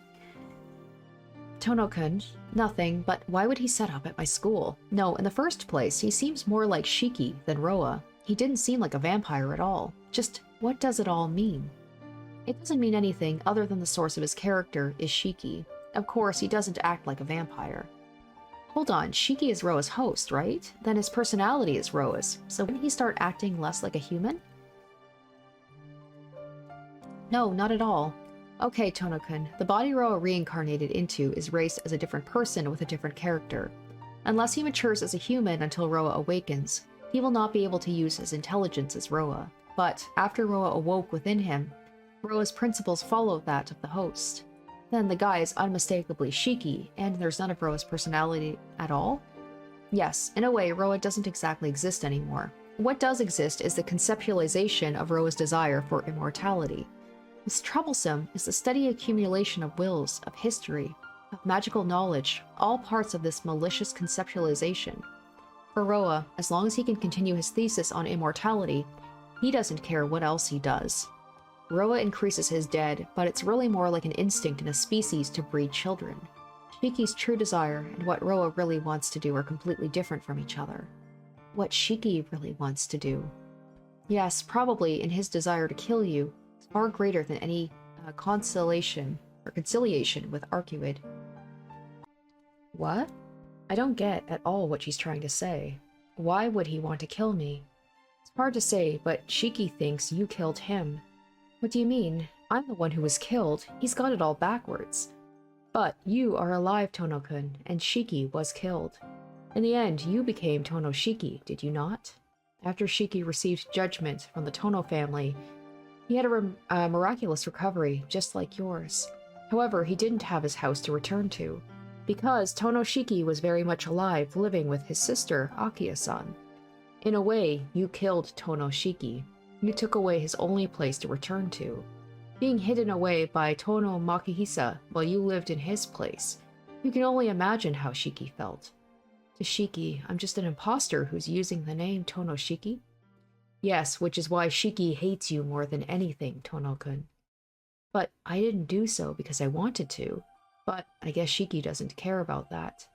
Tohno-kun, nothing, but why would he set up at my school? No, in the first place, he seems more like Shiki than Roa. He didn't seem like a vampire at all. Just, what does it all mean? It doesn't mean anything other than the source of his character is Shiki. Of course, he doesn't act like a vampire. Hold on, Shiki is Roa's host, right? Then his personality is Roa's, so wouldn't he start acting less like a human? No, not at all. Okay, Tohno-kun, the body Roa reincarnated into is raised as a different person with a different character. Unless he matures as a human until Roa awakens, he will not be able to use his intelligence as Roa. But after Roa awoke within him, Roa's principles follow that of the host. Then the guy is unmistakably Shiki, and there's none of Roa's personality at all? Yes, in a way, Roa doesn't exactly exist anymore. What does exist is the conceptualization of Roa's desire for immortality. What's troublesome is the steady accumulation of wills, of history, of magical knowledge, all parts of this malicious conceptualization. For Roa, as long as he can continue his thesis on immortality, he doesn't care what else he does. Roa increases his dead, but it's really more like an instinct in a species to breed children. Shiki's true desire and what Roa really wants to do are completely different from each other. What Shiki really wants to do. Yes, probably in his desire to kill you, is far greater than any conciliation with Arcueid. What? I don't get at all what she's trying to say. Why would he want to kill me? It's hard to say, but Shiki thinks you killed him. What do you mean? I'm the one who was killed. He's got it all backwards. But you are alive, Tohno-kun, and Shiki was killed. In the end, you became Tohno Shiki, did you not? After Shiki received judgment from the Tohno family, he had a miraculous recovery, just like yours. However, he didn't have his house to return to, because Tohno Shiki was very much alive, living with his sister, Akiha-san. In a way, you killed Tohno Shiki. You took away his only place to return to. Being hidden away by Tohno Makihisa while you lived in his place, you can only imagine how Shiki felt. To Shiki, I'm just an imposter who's using the name Tohno Shiki? Yes, which is why Shiki hates you more than anything, Tohno-kun. But I didn't do so because I wanted to. But I guess Shiki doesn't care about that.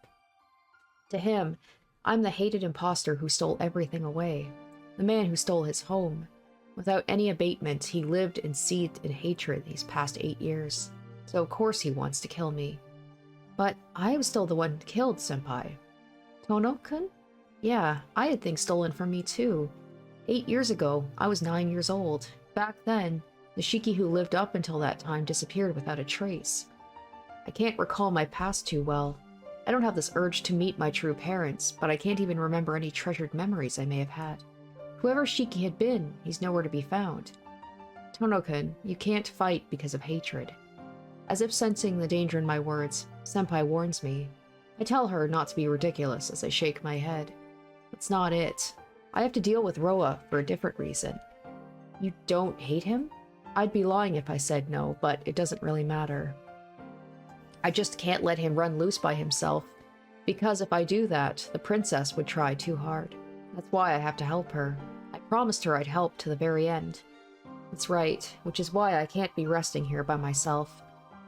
To him, I'm the hated imposter who stole everything away. The man who stole his home. Without any abatement, he lived and seethed in hatred these past 8 years. So of course he wants to kill me. But I was still the one killed, senpai. Tohno-kun? Yeah, I had things stolen from me too. 8 years ago, I was 9 years old. Back then, the Shiki who lived up until that time disappeared without a trace. I can't recall my past too well. I don't have this urge to meet my true parents, but I can't even remember any treasured memories I may have had. Whoever Shiki had been, he's nowhere to be found. Tohno-kun, you can't fight because of hatred. As if sensing the danger in my words, senpai warns me. I tell her not to be ridiculous as I shake my head. That's not it. I have to deal with Roa for a different reason. You don't hate him? I'd be lying if I said no, but it doesn't really matter. I just can't let him run loose by himself, because if I do that, the princess would try too hard. That's why I have to help her. I promised her I'd help to the very end. That's right, which is why I can't be resting here by myself.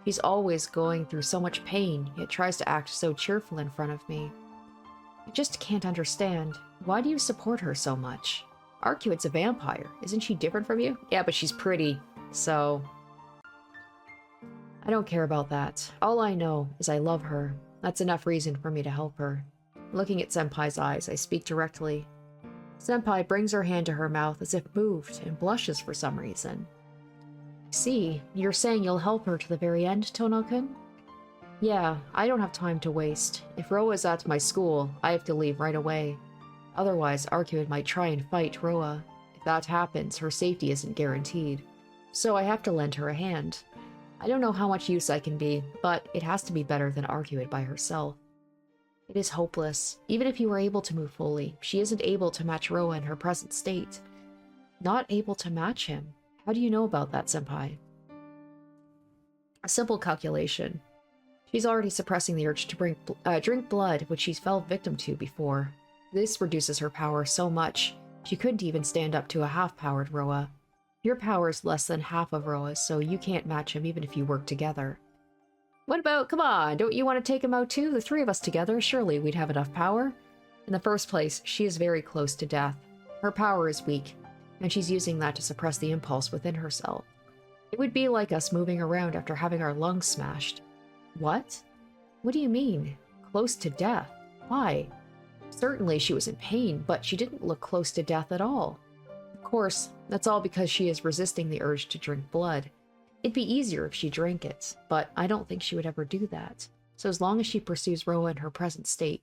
She's always going through so much pain, yet tries to act so cheerful in front of me. I just can't understand. Why do you support her so much? Arcueid's a vampire. Isn't she different from you? Yeah, but she's pretty, so... I don't care about that. All I know is I love her. That's enough reason for me to help her. Looking at Senpai's eyes, I speak directly. Senpai brings her hand to her mouth as if moved and blushes for some reason. See, you're saying you'll help her to the very end, Tohno-kun? Yeah, I don't have time to waste. If Roa is at my school, I have to leave right away. Otherwise, Arcueid might try and fight Roa. If that happens, her safety isn't guaranteed. So I have to lend her a hand. I don't know how much use I can be, but it has to be better than Arcueid by herself. It is hopeless. Even if you were able to move fully, she isn't able to match Roa in her present state. Not able to match him? How do you know about that, Senpai? A simple calculation. She's already suppressing the urge to drink blood, which she's fell victim to before. This reduces her power so much, she couldn't even stand up to a half-powered Roa. Your power is less than half of Roa's, so you can't match him even if you work together. What about, come on, don't you want to take him out too? The three of us together, surely we'd have enough power. In the first place, she is very close to death. Her power is weak, and she's using that to suppress the impulse within herself. It would be like us moving around after having our lungs smashed. What? What do you mean? Close to death? Why? Certainly she was in pain, but she didn't look close to death at all. Of course, that's all because she is resisting the urge to drink blood. It'd be easier if she drank it, but I don't think she would ever do that. So as long as she pursues Roa in her present state,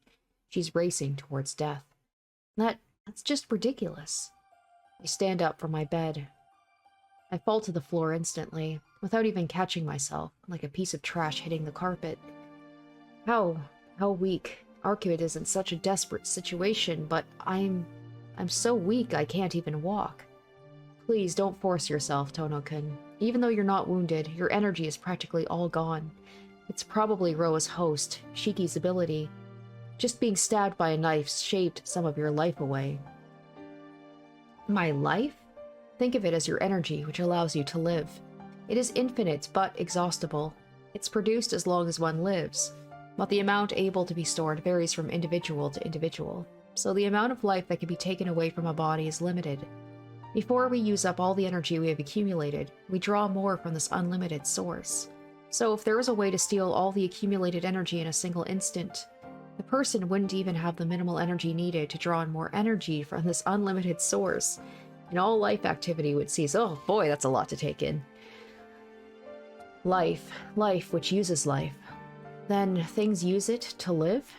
she's racing towards death. That's just ridiculous. I stand up from my bed. I fall to the floor instantly, without even catching myself, like a piece of trash hitting the carpet. How weak. Arcueid is in such a desperate situation, but I'm so weak I can't even walk. Please don't force yourself, Tohno-kun. Even though you're not wounded, your energy is practically all gone. It's probably Roa's host, Shiki's ability. Just being stabbed by a knife shaved some of your life away. My life? Think of it as your energy, which allows you to live. It is infinite, but exhaustible. It's produced as long as one lives, but the amount able to be stored varies from individual to individual, so the amount of life that can be taken away from a body is limited. Before we use up all the energy we have accumulated, we draw more from this unlimited source. So if there was a way to steal all the accumulated energy in a single instant, the person wouldn't even have the minimal energy needed to draw in more energy from this unlimited source, and all life activity would cease. Oh boy, that's a lot to take in. Life which uses life. Then things use it to live?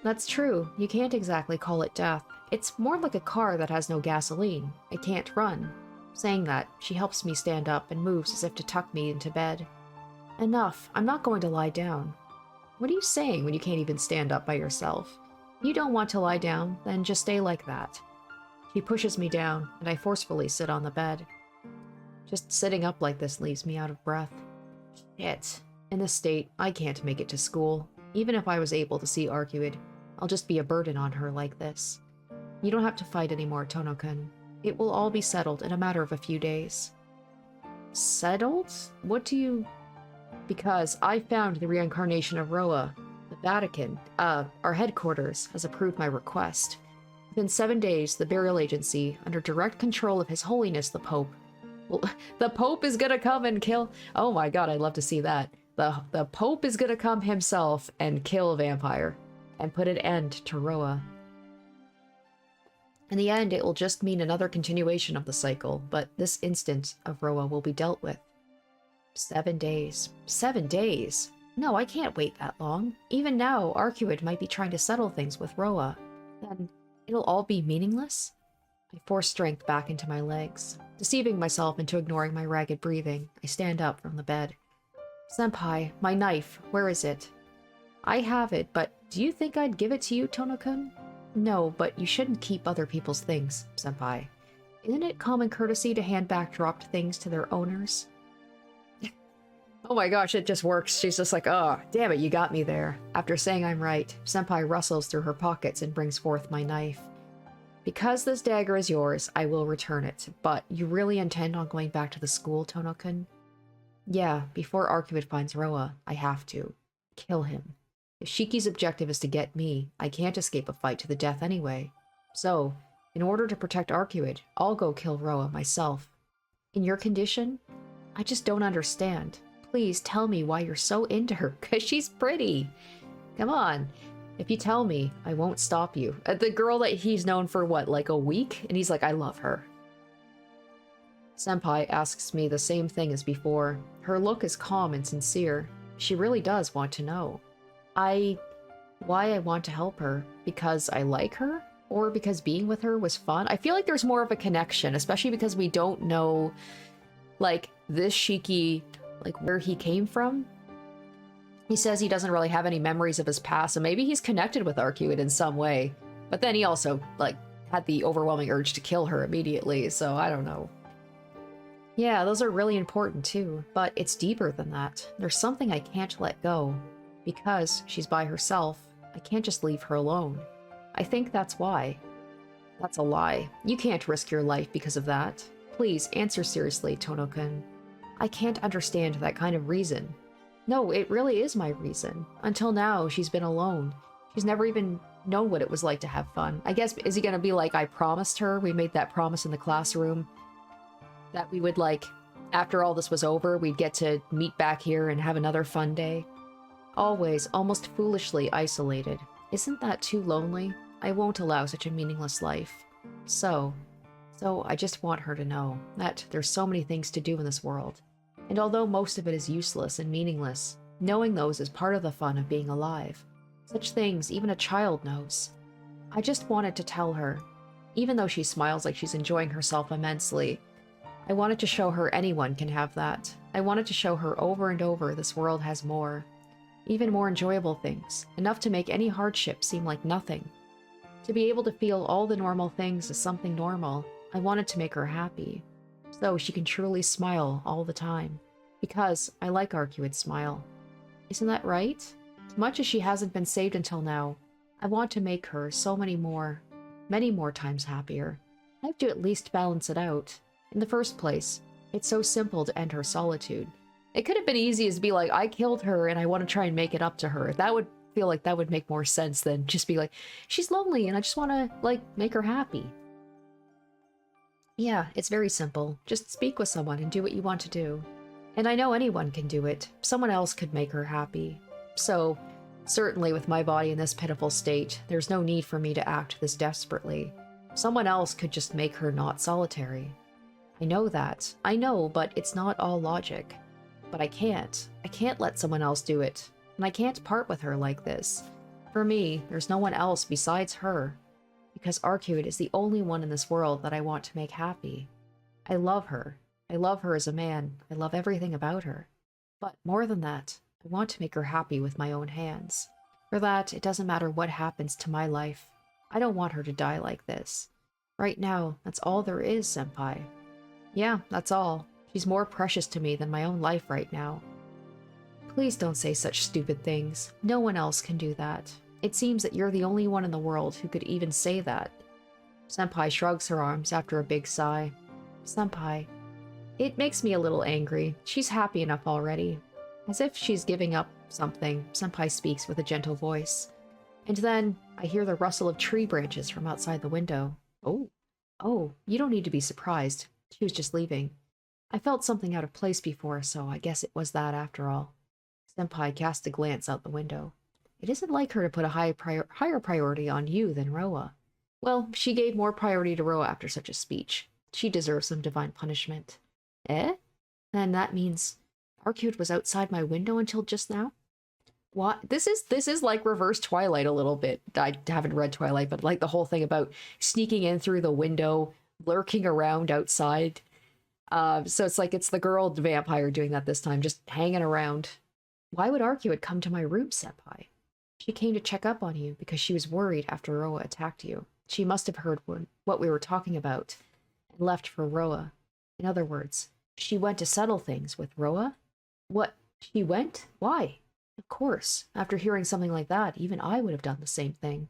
That's true, you can't exactly call it death. It's more like a car that has no gasoline. It can't run. Saying that, she helps me stand up and moves as if to tuck me into bed. Enough, I'm not going to lie down. What are you saying when you can't even stand up by yourself? You don't want to lie down, then just stay like that. She pushes me down, and I forcefully sit on the bed. Just sitting up like this leaves me out of breath. Shit. In this state, I can't make it to school. Even if I was able to see Arcueid, I'll just be a burden on her like this. You don't have to fight anymore, Tohno-kun. It will all be settled in a matter of a few days. Settled? What do you... Because I found the reincarnation of Roa. The Vatican, our headquarters, has approved my request. Within 7 days, the burial agency, under direct control of His Holiness the Pope... Well, the Pope is gonna come and kill... Oh my god, I'd love to see that. The Pope is gonna come himself and kill a vampire, and put an end to Roa. In the end, it will just mean another continuation of the cycle, but this instance of Roa will be dealt with. 7 days. 7 days? No, I can't wait that long. Even now, Arcueid might be trying to settle things with Roa. Then, it'll all be meaningless? I force strength back into my legs. Deceiving myself into ignoring my ragged breathing, I stand up from the bed. Senpai, my knife, where is it? I have it, but do you think I'd give it to you, Tohno-kun? No, but you shouldn't keep other people's things, Senpai. Isn't it common courtesy to hand back dropped things to their owners? Oh my gosh, it just works. She's just like, oh, damn it, you got me there. After saying I'm right, Senpai rustles through her pockets and brings forth my knife. because this dagger is yours, I will return it. But you really intend on going back to the school, Tohno-kun? Yeah, before Arcueid finds Roa, I have to. Kill him. If Shiki's objective is to get me, I can't escape a fight to the death anyway. So, in order to protect Arcueid, I'll go kill Roa myself. In your condition? I just don't understand. Please tell me why you're so into her, 'cause she's pretty. Come on. If you tell me, I won't stop you. The girl that he's known for, what, like a week? And he's like, I love her. Senpai asks me the same thing as before. Her look is calm and sincere. She really does want to know. Why I want to help her? Because I like her? Or because being with her was fun? I feel like there's more of a connection, especially because we don't know, like, this Shiki, like, where he came from. He says he doesn't really have any memories of his past, so maybe he's connected with Arcueid in some way. But then he also, like, had the overwhelming urge to kill her immediately, so I don't know. Yeah, those are really important too, but it's deeper than that. There's something I can't let go. Because she's by herself, I can't just leave her alone. I think that's why. That's a lie. You can't risk your life because of that. Please, answer seriously, Tohno-kun. I can't understand that kind of reason. No, it really is my reason. Until now, she's been alone. She's never even known what it was like to have fun. I guess, is he gonna be like, I promised her? We made that promise in the classroom. That we would, like, after all this was over, we'd get to meet back here and have another fun day. Always, almost foolishly isolated. Isn't that too lonely? I won't allow such a meaningless life. So I just want her to know that there's so many things to do in this world. And although most of it is useless and meaningless, knowing those is part of the fun of being alive. Such things even a child knows. I just wanted to tell her, even though she smiles like she's enjoying herself immensely. I wanted to show her anyone can have that. I wanted to show her over and over this world has more. Even more enjoyable things, enough to make any hardship seem like nothing. To be able to feel all the normal things as something normal, I wanted to make her happy. So she can truly smile all the time. Because I like Arcueid's smile. Isn't that right? As much as she hasn't been saved until now, I want to make her so many more times happier. I have to at least balance it out. In the first place, it's so simple to end her solitude. It could have been easy as to be like, I killed her and I want to try and make it up to her. That would feel like that would make more sense than just be like, she's lonely and I just want to, like, make her happy. Yeah, it's very simple. Just speak with someone and do what you want to do. And I know anyone can do it. Someone else could make her happy. So, certainly with my body in this pitiful state, there's no need for me to act this desperately. Someone else could just make her not solitary. I know that. I know, but it's not all logic. But I can't. I can't let someone else do it. And I can't part with her like this. For me, there's no one else besides her. Because Arcueid is the only one in this world that I want to make happy. I love her. I love her as a man. I love everything about her. But more than that, I want to make her happy with my own hands. For that, it doesn't matter what happens to my life. I don't want her to die like this. Right now, that's all there is, Senpai. Yeah, that's all. She's more precious to me than my own life right now. Please don't say such stupid things. No one else can do that. It seems that you're the only one in the world who could even say that. Senpai shrugs her arms after a big sigh. Senpai, it makes me a little angry. She's happy enough already. As if she's giving up something, Senpai speaks with a gentle voice. And then I hear the rustle of tree branches from outside the window. Oh, you don't need to be surprised. She was just leaving. I felt something out of place before, so I guess it was that after all. Senpai cast a glance out the window. It isn't like her to put a higher priority on you than Roa. Well, she gave more priority to Roa after such a speech. She deserves some divine punishment. Eh? Then that means Arcueid was outside my window until just now? What? This is like reverse Twilight a little bit. I haven't read Twilight, but like the whole thing about sneaking in through the window, lurking around outside. So it's like it's the girl vampire doing that this time, just hanging around. Why would Arcueid come to my room, Senpai? She came to check up on you because she was worried after Roa attacked you. She must have heard what we were talking about and left for Roa. In other words, she went to settle things with Roa? What? She went? Why? Of course, after hearing something like that, even I would have done the same thing.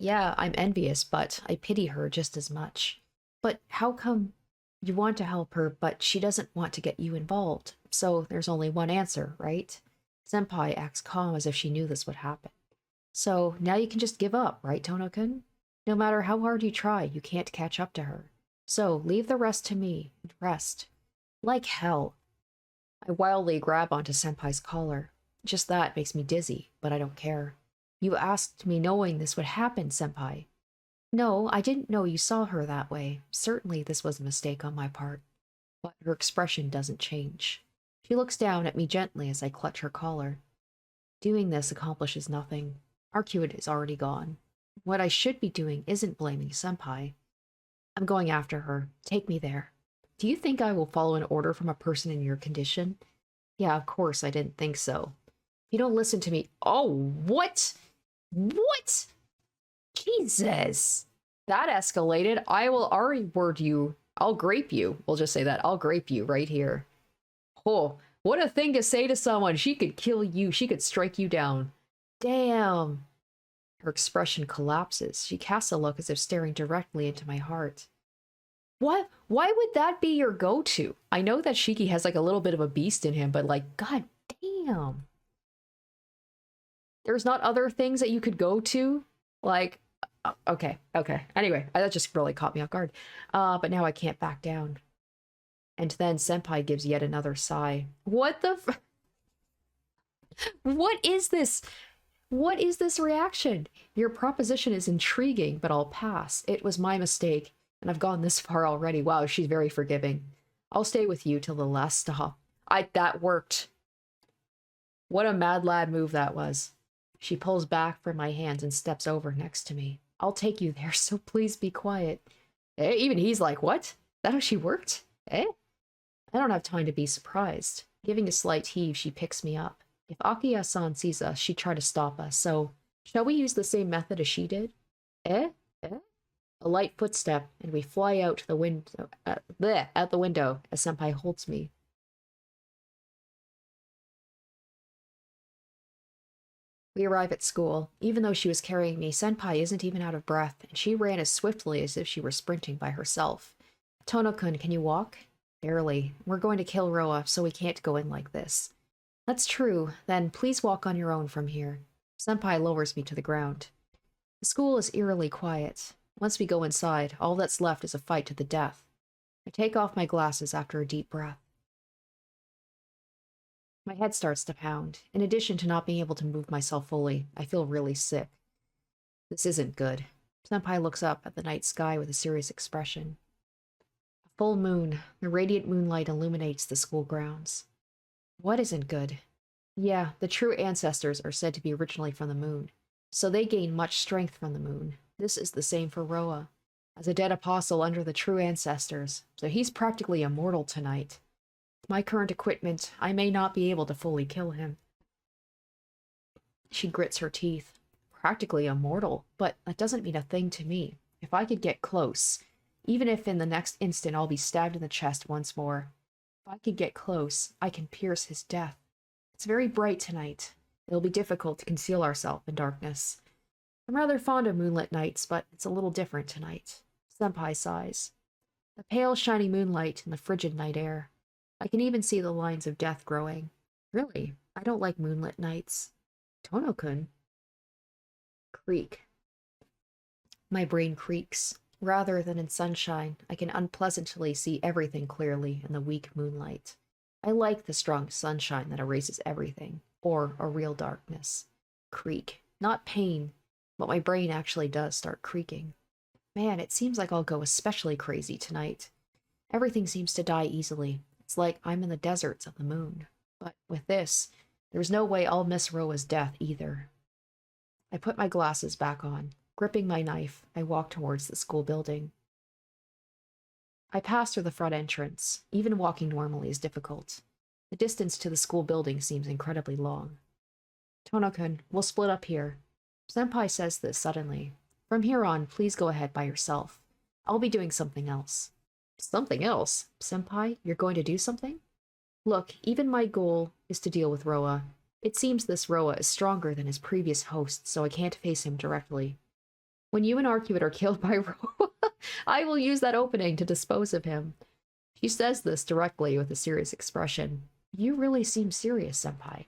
Yeah, I'm envious, but I pity her just as much. But how come you want to help her, but she doesn't want to get you involved? So there's only one answer, right? Senpai acts calm as if she knew this would happen. So now you can just give up, right, Tono-kun? No matter how hard you try, you can't catch up to her. So leave the rest to me and rest. Like hell. I wildly grab onto Senpai's collar. Just that makes me dizzy, but I don't care. You asked me knowing this would happen, Senpai. No, I didn't know you saw her that way. Certainly this was a mistake on my part. But her expression doesn't change. She looks down at me gently as I clutch her collar. Doing this accomplishes nothing. Arcueid is already gone. What I should be doing isn't blaming Senpai. I'm going after her. Take me there. Do you think I will follow an order from a person in your condition? Yeah, of course, I didn't think so. If you don't listen to me— Oh, what? What? Jesus. That escalated. I will already word you. I'll grape you. We'll just say that. I'll grape you right here. Oh, what a thing to say to someone. She could kill you. She could strike you down. Damn. Her expression collapses. She casts a look as if staring directly into my heart. What? Why would that be your go-to? I know that Shiki has like a little bit of a beast in him, but like, god damn. There's not other things that you could go to? Like, okay. Anyway, that just really caught me off guard. But now I can't back down. And then Senpai gives yet another sigh. What the What is this? What is this reaction? Your proposition is intriguing, but I'll pass. It was my mistake, and I've gone this far already. Wow, she's very forgiving. I'll stay with you till the last stop. That worked. What a mad lad move that was. She pulls back from my hands and steps over next to me. I'll take you there, so please be quiet. Eh? Even he's like, what? That how she worked? Eh? I don't have time to be surprised. Giving a slight heave, she picks me up. If Akiha-san sees us, she'd try to stop us, so shall we use the same method as she did? Eh? Eh? A light footstep, and we fly out the window, out the window as Senpai holds me. We arrive at school. Even though she was carrying me, Senpai isn't even out of breath, and she ran as swiftly as if she were sprinting by herself. Tono-kun, can you walk? Barely. We're going to kill Roa, so we can't go in like this. That's true. Then please walk on your own from here. Senpai lowers me to the ground. The school is eerily quiet. Once we go inside, all that's left is a fight to the death. I take off my glasses after a deep breath. My head starts to pound. In addition to not being able to move myself fully, I feel really sick. This isn't good. Senpai looks up at the night sky with a serious expression. A full moon. The radiant moonlight illuminates the school grounds. What isn't good? Yeah, the true ancestors are said to be originally from the moon, so they gain much strength from the moon. This is the same for Roa, as a dead apostle under the true ancestors, so he's practically immortal tonight. With my current equipment, I may not be able to fully kill him. She grits her teeth. Practically immortal, but that doesn't mean a thing to me. If I could get close, even if in the next instant I'll be stabbed in the chest once more, if I could get close, I can pierce his death. It's very bright tonight. It'll be difficult to conceal ourselves in darkness. I'm rather fond of moonlit nights, but it's a little different tonight. Senpai sighs. The pale, shiny moonlight and the frigid night air. I can even see the lines of death growing. Really, I don't like moonlit nights. Tono-kun. Creak. My brain creaks. Rather than in sunshine, I can unpleasantly see everything clearly in the weak moonlight. I like the strong sunshine that erases everything, or a real darkness. Creak. Not pain, but my brain actually does start creaking. Man, it seems like I'll go especially crazy tonight. Everything seems to die easily. It's like I'm in the deserts of the moon. But with this, there's no way I'll miss Roa's death either. I put my glasses back on. Gripping my knife, I walk towards the school building. I pass through the front entrance. Even walking normally is difficult. The distance to the school building seems incredibly long. Tono-kun, we'll split up here. Senpai says this suddenly. From here on, please go ahead by yourself. I'll be doing something else. Something else? Senpai, you're going to do something? Look, even my goal is to deal with Roa. It seems this Roa is stronger than his previous host, so I can't face him directly. When you and Arcueid are killed by Roa, I will use that opening to dispose of him. She says this directly with a serious expression. You really seem serious, senpai.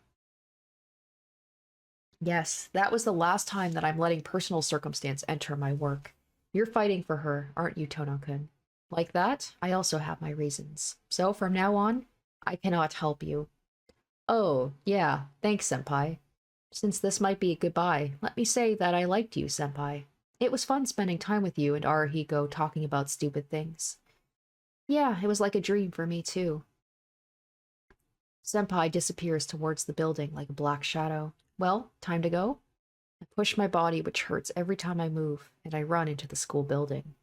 Yes, that was the last time that I'm letting personal circumstance enter my work. You're fighting for her, aren't you, Tohno-kun? Like that, I also have my reasons. So from now on, I cannot help you. Oh, yeah, thanks, senpai. Since this might be a goodbye, let me say that I liked you, senpai. It was fun spending time with you and Arahiko talking about stupid things. Yeah, it was like a dream for me, too. Senpai disappears towards the building like a black shadow. Well, time to go? I push my body, which hurts every time I move, and I run into the school building.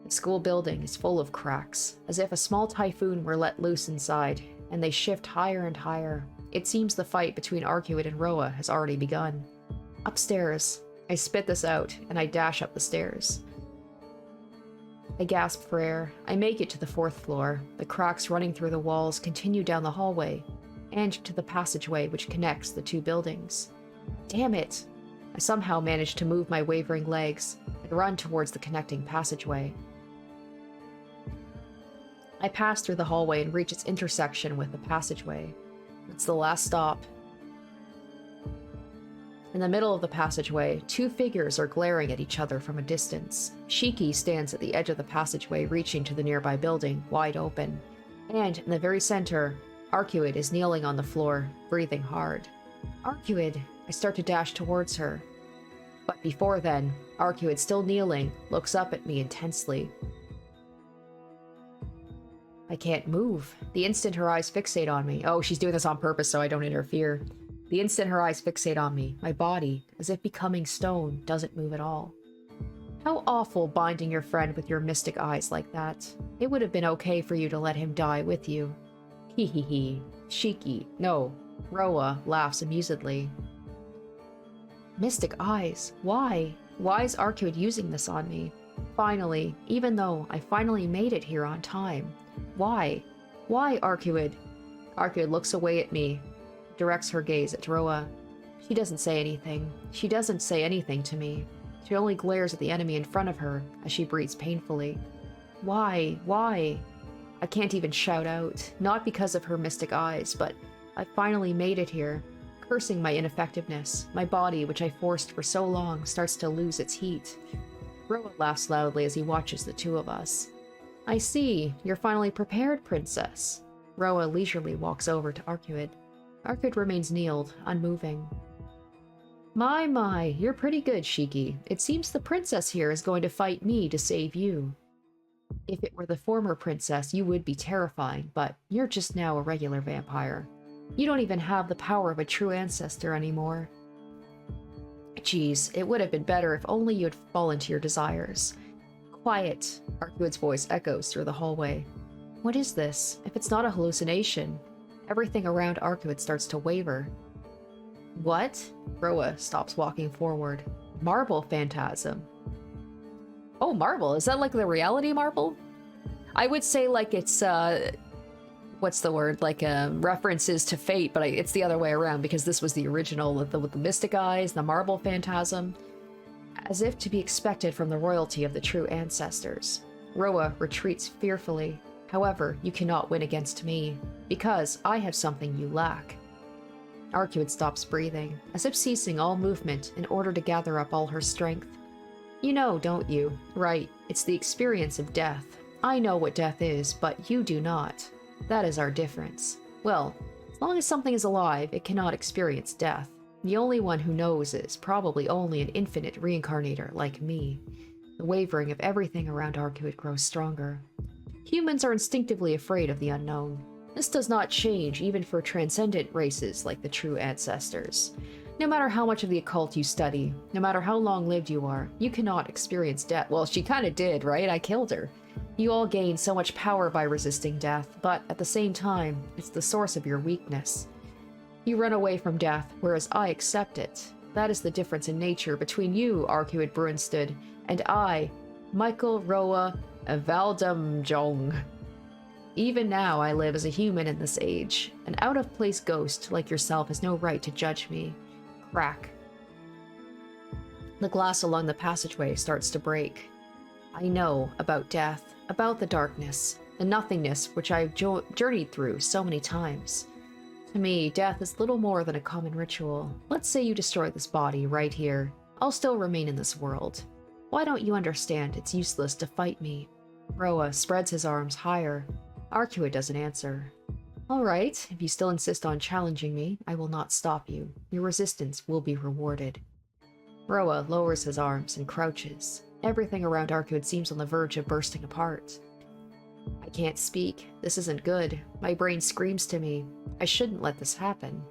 The school building is full of cracks, as if a small typhoon were let loose inside, and they shift higher and higher. It seems the fight between Arcueid and Roa has already begun. Upstairs. I spit this out, and I dash up the stairs. I gasp for air. I make it to the 4th floor. The cracks running through the walls continue down the hallway, and to the passageway which connects the 2 buildings. Damn it! I somehow manage to move my wavering legs and run towards the connecting passageway. I pass through the hallway and reach its intersection with the passageway. It's the last stop. In the middle of the passageway, 2 figures are glaring at each other from a distance. Shiki stands at the edge of the passageway, reaching to the nearby building, wide open. And in the very center, Arcueid is kneeling on the floor, breathing hard. Arcueid! I start to dash towards her. But before then, Arcueid, still kneeling, looks up at me intensely. I can't move. The instant her eyes fixate on me— oh, she's doing this on purpose so I don't interfere. The instant her eyes fixate on me, my body, as if becoming stone, doesn't move at all. How awful binding your friend with your mystic eyes like that. It would have been okay for you to let him die with you. Hee hee hee. Shiki, no. Roa laughs amusedly. Mystic eyes? Why? Why is Arcueid using this on me? Finally, even though I finally made it here on time. Why? Why, Arcueid? Arcueid looks away at me, directs her gaze at Roa. She doesn't say anything. She doesn't say anything to me. She only glares at the enemy in front of her as she breathes painfully. Why? Why? I can't even shout out, not because of her mystic eyes, but I finally made it here. Cursing my ineffectiveness, my body, which I forced for so long, starts to lose its heat. Roa laughs loudly as he watches the 2 of us. I see. You're finally prepared, princess. Roa leisurely walks over to Arcueid. Arcueid remains kneeled, unmoving. My, you're pretty good, Shiki. It seems the princess here is going to fight me to save you. If it were the former princess, you would be terrifying, but you're just now a regular vampire. You don't even have the power of a true ancestor anymore. Geez, it would have been better if only you had fallen to your desires. Quiet, Arcueid's voice echoes through the hallway. What is this? If it's not a hallucination. Everything around Arcueid starts to waver. What? Roa stops walking forward. Marble phantasm. Oh, marble. Is that like the reality marble? I would say like it's, what's the word? Like, references to fate, but it's the other way around because this was the original with the mystic eyes, the marble phantasm. As if to be expected from the royalty of the true ancestors. Roa retreats fearfully. However, you cannot win against me, because I have something you lack. Arcueid stops breathing, as if ceasing all movement in order to gather up all her strength. You know, don't you? Right, it's the experience of death. I know what death is, but you do not. That is our difference. Well, as long as something is alive, it cannot experience death. The only one who knows is probably only an infinite reincarnator like me. The wavering of everything around Arcueid grows stronger. Humans are instinctively afraid of the unknown. This does not change even for transcendent races like the true ancestors. No matter how much of the occult you study, no matter how long-lived you are, you cannot experience death. Well, she kind of did, right? I killed her. You all gain so much power by resisting death, but at the same time, it's the source of your weakness. You run away from death, whereas I accept it. That is the difference in nature between you, Arcueid Brunstad, and I, Michael Roa Valdamjong. Even now, I live as a human in this age. An out-of-place ghost like yourself has no right to judge me. Crack. The glass along the passageway starts to break. I know about death, about the darkness, the nothingness which I've journeyed through so many times. To me, death is little more than a common ritual. Let's say you destroy this body right here. I'll still remain in this world. Why don't you understand it's useless to fight me? Roa spreads his arms higher. Arcueid doesn't answer. All right, if you still insist on challenging me, I will not stop you. Your resistance will be rewarded. Roa lowers his arms and crouches. Everything around Arcueid seems on the verge of bursting apart. I can't speak. This isn't good. My brain screams to me. I shouldn't let this happen.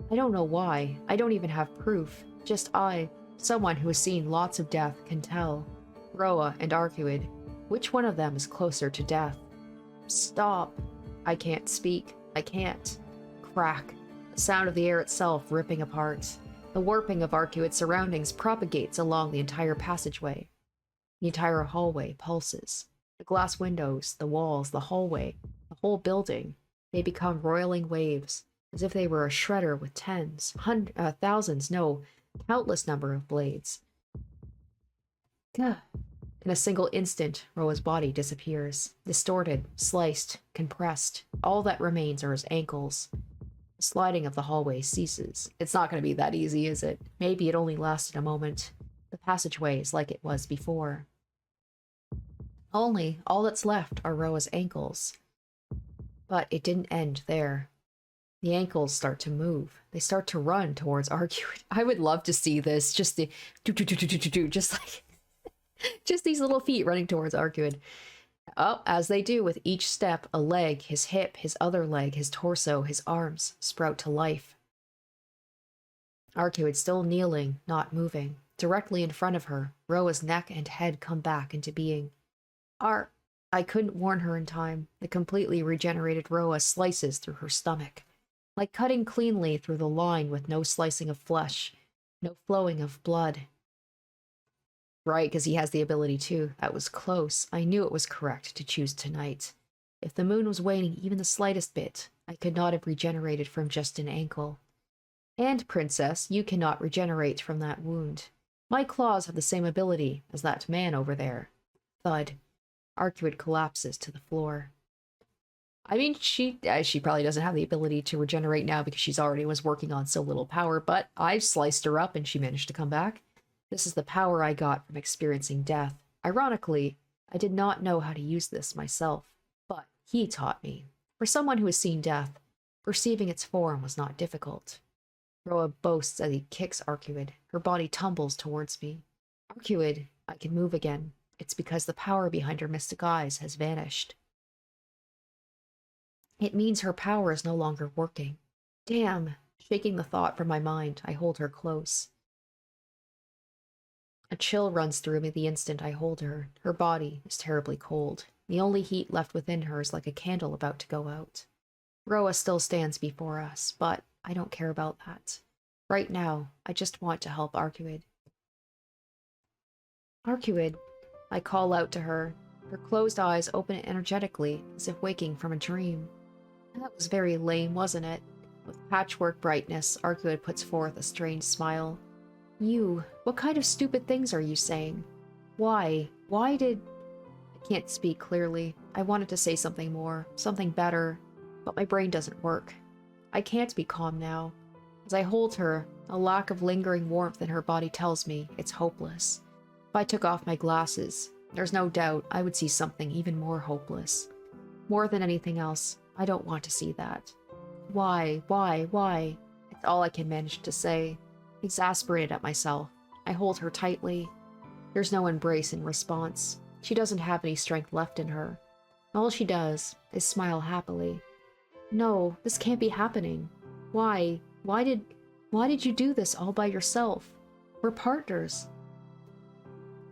I don't know why. I don't even have proof. Just I, someone who has seen lots of death, can tell. Roa and Arcueid. Which one of them is closer to death? Stop. I can't speak. I can't. Crack. The sound of the air itself ripping apart. The warping of Arcueid's surroundings propagates along the entire passageway. The entire hallway pulses. The glass windows, the walls, the hallway, the whole building, they become roiling waves, as if they were a shredder with tens, thousands, no, countless number of blades. Gah. In a single instant, Roa's body disappears, distorted, sliced, compressed. All that remains are his ankles. The sliding of the hallway ceases. It's not going to be that easy, is it? Maybe it only lasted a moment. The passageway is like it was before. Only all that's left are Roa's ankles. But it didn't end there. The ankles start to move. They start to run towards Arcueid. I would love to see this. Just the just like just these little feet running towards Arcueid. Oh, as they do with each step, a leg, his hip, his other leg, his torso, his arms sprout to life. Arcueid still kneeling, not moving. Directly in front of her, Roa's neck and head come back into being. I couldn't warn her in time. The completely regenerated Roa slices through her stomach, like cutting cleanly through the line with no slicing of flesh, no flowing of blood. Right, because he has the ability to. That was close. I knew it was correct to choose tonight. If the moon was waning even the slightest bit, I could not have regenerated from just an ankle. And, princess, you cannot regenerate from that wound. My claws have the same ability as that man over there. Thud. Arcueid collapses to the floor. I mean, she probably doesn't have the ability to regenerate now because she's already was working on so little power, but I've sliced her up and she managed to come back. This is the power I got from experiencing death. Ironically, I did not know how to use this myself, but he taught me. For someone who has seen death, perceiving its form was not difficult. Roa boasts as he kicks Arcueid. Her body tumbles towards me. Arcueid, I can move again. It's because the power behind her mystic eyes has vanished. It means her power is no longer working. Damn! Shaking the thought from my mind, I hold her close. A chill runs through me the instant I hold her. Her body is terribly cold. The only heat left within her is like a candle about to go out. Roa still stands before us, but I don't care about that. Right now, I just want to help Arcueid. Arcueid, I call out to her. Her closed eyes open energetically, as if waking from a dream. That was very lame, wasn't it? With patchwork brightness, Arcueid puts forth a strange smile. What kind of stupid things are you saying? Why did... I can't speak clearly. I wanted to say something more, something better, but my brain doesn't work. I can't be calm now. As I hold her, a lack of lingering warmth in her body tells me it's hopeless. If I took off my glasses, there's no doubt I would see something even more hopeless. More than anything else, I don't want to see that. Why? It's all I can manage to say. Exasperated at myself, I hold her tightly. There's no embrace in response. She doesn't have any strength left in her. All she does is smile happily. No, this can't be happening. Why? Why did you do this all by yourself? We're partners.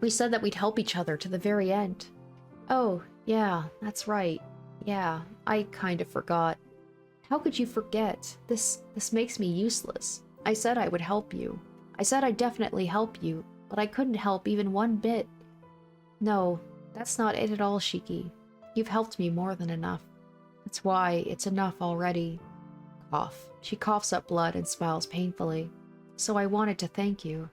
We said that we'd help each other to the very end. Oh, yeah, that's right. Yeah, I kind of forgot. How could you forget? This makes me useless. I said I would help you. I said I'd definitely help you, but I couldn't help even one bit. No, that's not it at all, Shiki. You've helped me more than enough. That's why it's enough already. Cough. She coughs up blood and smiles painfully. so I wanted to thank you.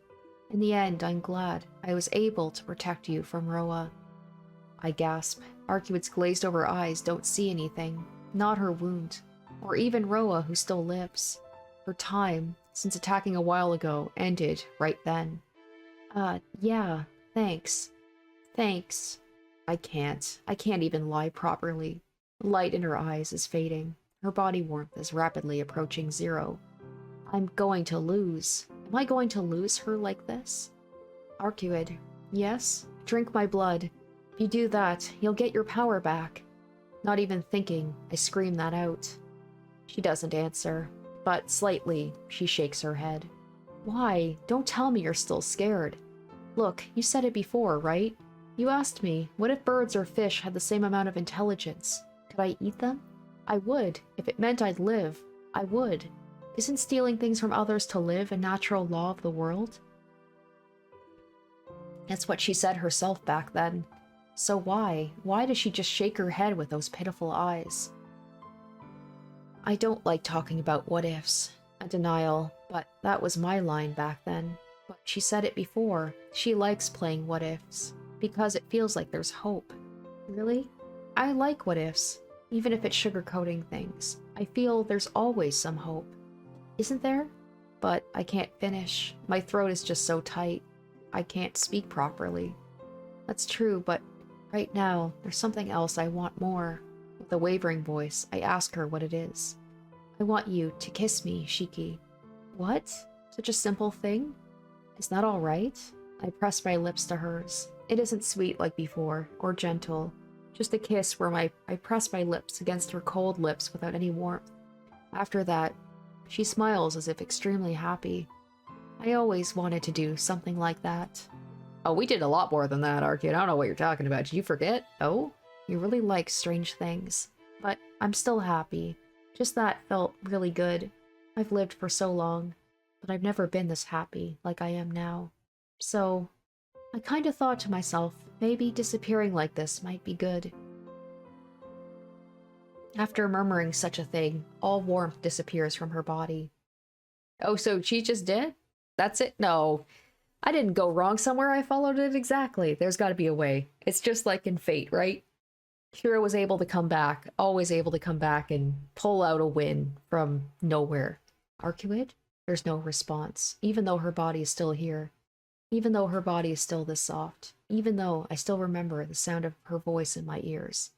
In the end, I'm glad I was able to protect you from Roa." I gasp. Arcueid's glazed over eyes don't see anything. Not her wound. Or even Roa, who still lives. Her time, since attacking a while ago, ended right then. Yeah, thanks. Thanks. I can't even lie properly. The light in her eyes is fading. Her body warmth is rapidly approaching 0. I'm going to lose. Am I going to lose her like this? Arcueid, yes? Drink my blood. If you do that, you'll get your power back. Not even thinking, I scream that out. She doesn't answer, but slightly, she shakes her head. Why? Don't tell me you're still scared. Look, you said it before, right? You asked me, what if birds or fish had the same amount of intelligence? Could I eat them? I would. If it meant I'd live, I would. Isn't stealing things from others to live a natural law of the world? That's what she said herself back then. So why? Why does she just shake her head with those pitiful eyes? I don't like talking about what-ifs. A denial, but that was my line back then. But she said it before. She likes playing what-ifs. Because it feels like there's hope. Really? I like what-ifs. Even if it's sugarcoating things. I feel there's always some hope. Isn't there? But I can't finish. My throat is just so tight. I can't speak properly. That's true, but right now, there's something else I want more. With a wavering voice, I ask her what it is. I want you to kiss me, Shiki. What? Such a simple thing? Is that all right? I press my lips to hers. It isn't sweet like before, or gentle. Just a kiss where I press my lips against her cold lips without any warmth. After that, she smiles as if extremely happy. I always wanted to do something like that. Oh, we did a lot more than that, Arcueid. I don't know what you're talking about. Did you forget? Oh? You really like strange things. But I'm still happy. Just that felt really good. I've lived for so long, but I've never been this happy like I am now. So, I kind of thought to myself, maybe disappearing like this might be good. After murmuring such a thing, all warmth disappears from her body. Oh, so she just did? That's it? No. I didn't go wrong somewhere. I followed it exactly. There's got to be a way. It's just like in Fate, right? Kira was able to come back, always able to come back and pull out a win from nowhere. Arcueid? There's no response, even though her body is still here. Even though her body is still this soft. Even though I still remember the sound of her voice in my ears.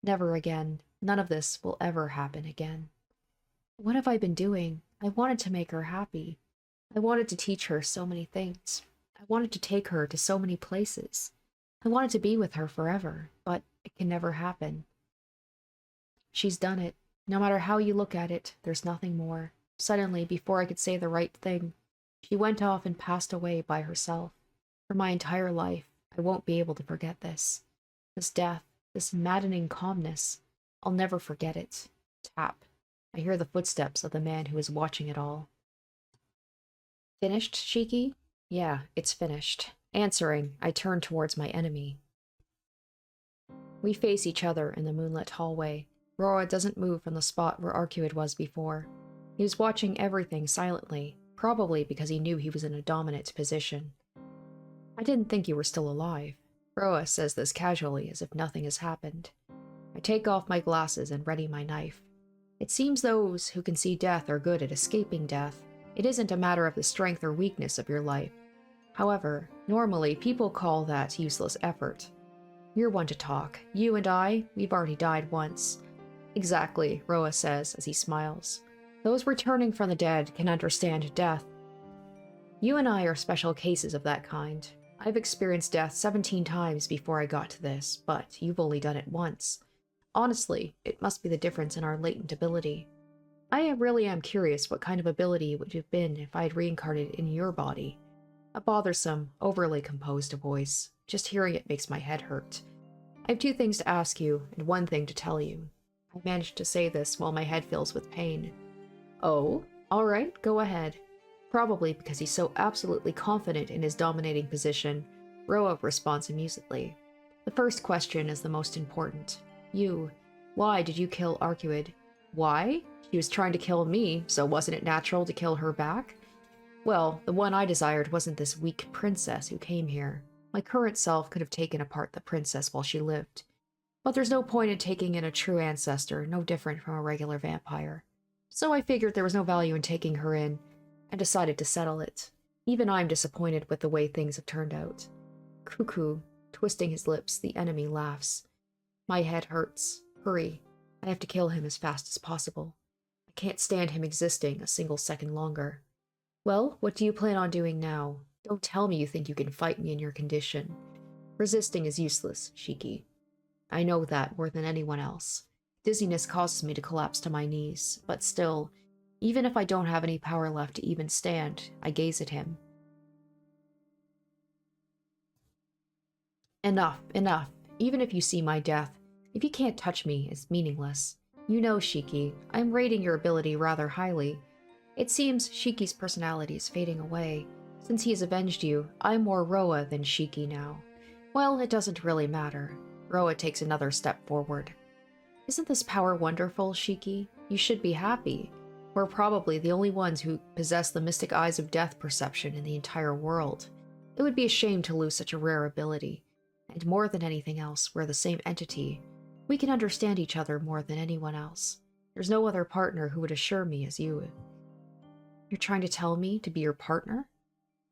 Never again. None of this will ever happen again. What have I been doing? I wanted to make her happy. I wanted to teach her so many things. I wanted to take her to so many places. I wanted to be with her forever, but it can never happen. She's done it. No matter how you look at it, there's nothing more. Suddenly, before I could say the right thing, she went off and passed away by herself. For my entire life, I won't be able to forget this. This death, this maddening calmness. I'll never forget it. Tap. I hear the footsteps of the man who is watching it all. Finished, Shiki? Yeah, it's finished. Answering, I turn towards my enemy. We face each other in the moonlit hallway. Roa doesn't move from the spot where Arcueid was before. He was watching everything silently, probably because he knew he was in a dominant position. I didn't think you were still alive. Roa says this casually, as if nothing has happened. I take off my glasses and ready my knife. It seems those who can see death are good at escaping death. It isn't a matter of the strength or weakness of your life. However, normally people call that useless effort. You're one to talk. You and I, we've already died once. Exactly, Roa says as he smiles. Those returning from the dead can understand death. You and I are special cases of that kind. I've experienced death 17 times before I got to this, but you've only done it once. Honestly, it must be the difference in our latent ability. I really am curious what kind of ability it would have been if I had reincarnated in your body. A bothersome, overly composed voice. Just hearing it makes my head hurt. I have 2 things to ask you, and 1 thing to tell you. I managed to say this while my head fills with pain. Oh? Alright, go ahead. Probably because he's so absolutely confident in his dominating position, Roa responds amusedly. The first question is the most important. You. Why did you kill Arcueid? Why? She was trying to kill me, so wasn't it natural to kill her back? Well, the one I desired wasn't this weak princess who came here. My current self could have taken apart the princess while she lived. But there's no point in taking in a true ancestor, no different from a regular vampire. So I figured there was no value in taking her in, and decided to settle it. Even I'm disappointed with the way things have turned out. Cuckoo, twisting his lips, the enemy laughs. My head hurts. Hurry. I have to kill him as fast as possible. I can't stand him existing a single second longer. Well, what do you plan on doing now? Don't tell me you think you can fight me in your condition. Resisting is useless, Shiki. I know that more than anyone else. Dizziness causes me to collapse to my knees, but still, even if I don't have any power left to even stand, I gaze at him. Enough, enough. Even if you see my death, if you can't touch me, it's meaningless. You know, Shiki, I'm rating your ability rather highly. It seems Shiki's personality is fading away. Since he has avenged you, I'm more Roa than Shiki now. Well, it doesn't really matter. Roa takes another step forward. Isn't this power wonderful, Shiki? You should be happy. We're probably the only ones who possess the mystic eyes of death perception in the entire world. It would be a shame to lose such a rare ability. And more than anything else, we're the same entity. We can understand each other more than anyone else. There's no other partner who would assure me as you would. You're trying to tell me to be your partner?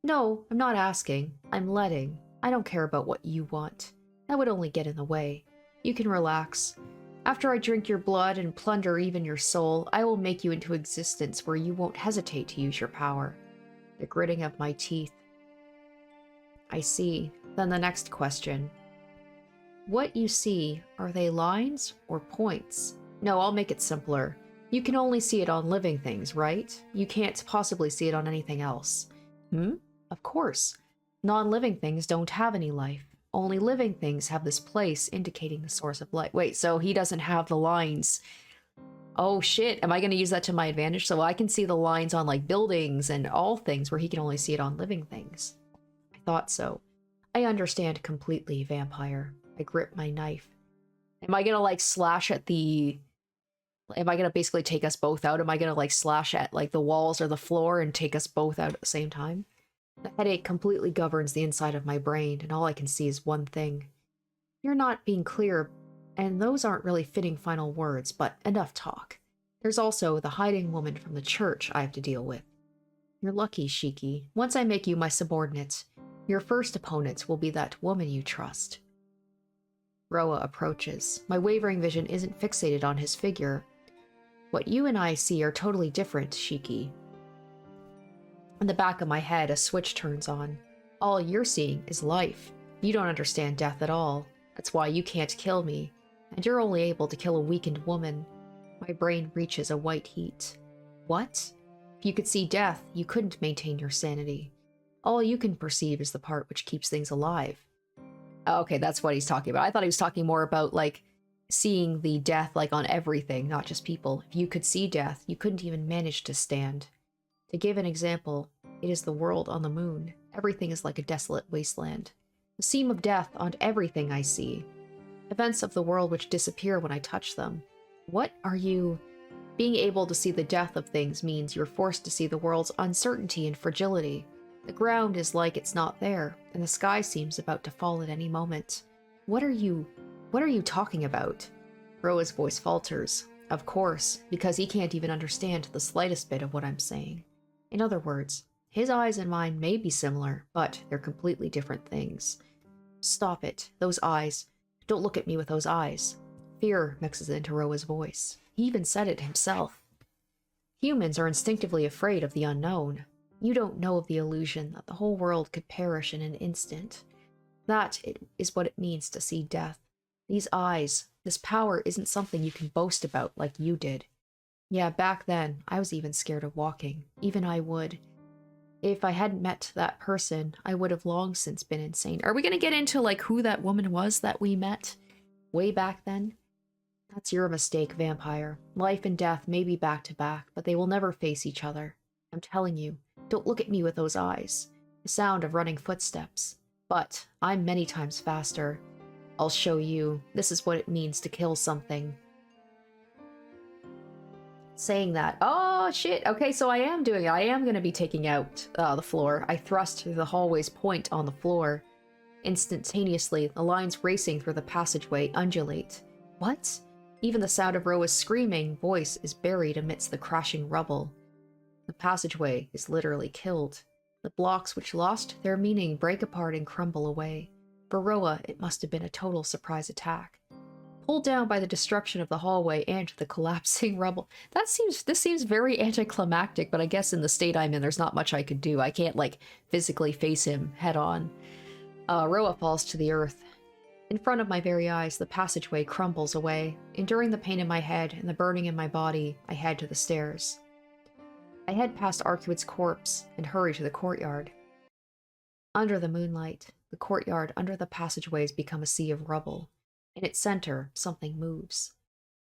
No, I'm not asking. I'm letting. I don't care about what you want. That would only get in the way. You can relax. After I drink your blood and plunder even your soul, I will make you into existence where you won't hesitate to use your power. The gritting of my teeth. I see. Then the next question. What you see, are they lines or points? No, I'll make it simpler. You can only see it on living things, right? You can't possibly see it on anything else. Of course. Non-living things don't have any life. Only living things have this place indicating the source of light. Wait, so he doesn't have the lines. Oh shit, am I going to use that to my advantage? So I can see the lines on like buildings and all things where he can only see it on living things. I thought so. I understand completely, vampire. I grip my knife. Am I going to like slash at the... Am I going to basically take us both out? Am I going to like slash at like the walls or the floor and take us both out at the same time? The headache completely governs the inside of my brain, and all I can see is one thing. You're not being clear, and those aren't really fitting final words, but enough talk. There's also the hiding woman from the church I have to deal with. You're lucky, Shiki. Once I make you my subordinate, your first opponent will be that woman you trust. Roa approaches. My wavering vision isn't fixated on his figure. What you and I see are totally different, Shiki. In the back of my head, a switch turns on. All you're seeing is life. You don't understand death at all. That's why you can't kill me. And you're only able to kill a weakened woman. My brain reaches a white heat. What? If you could see death, you couldn't maintain your sanity. All you can perceive is the part which keeps things alive. Okay, that's what he's talking about. I thought he was talking more about, like, seeing the death, like, on everything, not just people. If you could see death, you couldn't even manage to stand. To give an example, it is the world on the moon. Everything is like a desolate wasteland. The seam of death on everything I see. Events of the world which disappear when I touch them. What are you... Being able to see the death of things means you're forced to see the world's uncertainty and fragility. The ground is like it's not there, and the sky seems about to fall at any moment. What are you talking about? Roa's voice falters. Of course, because he can't even understand the slightest bit of what I'm saying. In other words, his eyes and mine may be similar, but they're completely different things. Stop it. Those eyes. Don't look at me with those eyes. Fear mixes into Roa's voice. He even said it himself. Humans are instinctively afraid of the unknown. You don't know of the illusion that the whole world could perish in an instant. That is what it means to see death. These eyes, this power isn't something you can boast about like you did. Yeah, back then, I was even scared of walking. Even I would. If I hadn't met that person, I would have long since been insane. Are we going to get into, like, who that woman was that we met way back then? That's your mistake, vampire. Life and death may be back to back, but they will never face each other. I'm telling you, don't look at me with those eyes. The sound of running footsteps. But I'm many times faster. I'll show you. This is what it means to kill something. Saying that, oh, Oh, shit. Okay, so I am doing it. I am going to be taking out the floor. I thrust through the hallway's point on the floor. Instantaneously, the lines racing through the passageway undulate. What? Even the sound of Roa's screaming voice is buried amidst the crashing rubble. The passageway is literally killed. The blocks which lost their meaning break apart and crumble away. For Roa, it must have been a total surprise attack. Pulled down by the destruction of the hallway and the collapsing rubble. This seems very anticlimactic, but I guess in the state I'm in, there's not much I could do. I can't, like, physically face him head on. Roa falls to the earth. In front of my very eyes, the passageway crumbles away. Enduring the pain in my head and the burning in my body, I head to the stairs. I head past Arcueid's corpse and hurry to the courtyard. Under the moonlight, the courtyard under the passageways become a sea of rubble. In its center, something moves.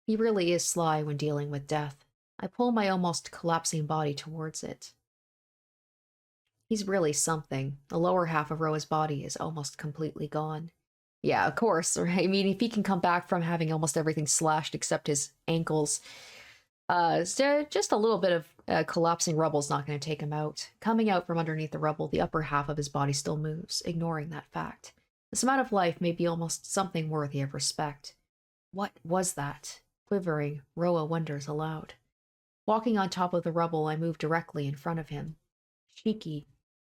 He really is sly when dealing with death. I pull my almost collapsing body towards it. He's really something. The lower half of Roa's body is almost completely gone. Yeah, of course. Right? I mean, if he can come back from having almost everything slashed except his ankles, just a little bit of collapsing rubble is not going to take him out. Coming out from underneath the rubble, the upper half of his body still moves, ignoring that fact. This amount of life may be almost something worthy of respect. What was that? Quivering, Roa wonders aloud. Walking on top of the rubble, I move directly in front of him. Shiki.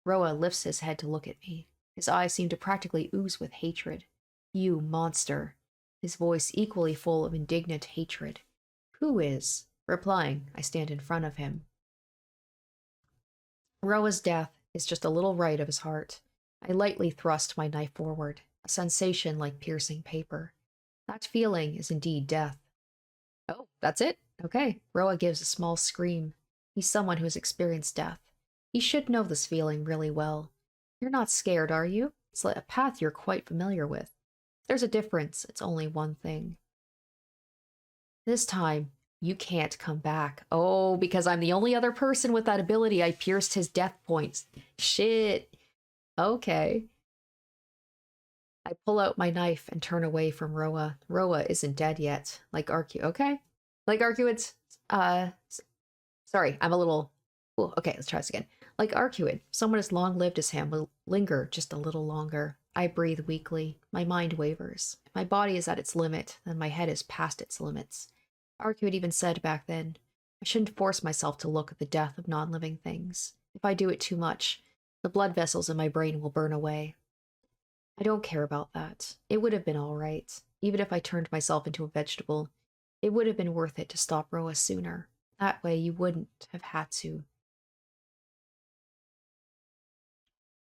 Roa lifts his head to look at me. His eyes seem to practically ooze with hatred. You monster. His voice equally full of indignant hatred. Who is? Replying, I stand in front of him. Roa's death is just a little right of his heart. I lightly thrust my knife forward, a sensation like piercing paper. That feeling is indeed death. Oh, that's it? Okay. Roa gives a small scream. He's someone who has experienced death. He should know this feeling really well. You're not scared, are you? It's like a path you're quite familiar with. There's a difference. It's only one thing. This time, you can't come back. Oh, because I'm the only other person with that ability. I pierced his death points. Shit. Okay. I pull out my knife and turn away from Roa. Roa isn't dead yet. Like Arcueid. Okay. Like Arcueid's, sorry, I'm a little, ooh, okay, let's try this again. Like Arcueid, someone as long-lived as him will linger just a little longer. I breathe weakly. My mind wavers. If my body is at its limit, then my head is past its limits. Arcueid even said back then, I shouldn't force myself to look at the death of non-living things. If I do it too much, the blood vessels in my brain will burn away. I don't care about that. It would have been all right. Even if I turned myself into a vegetable, it would have been worth it to stop Roa sooner. That way you wouldn't have had to.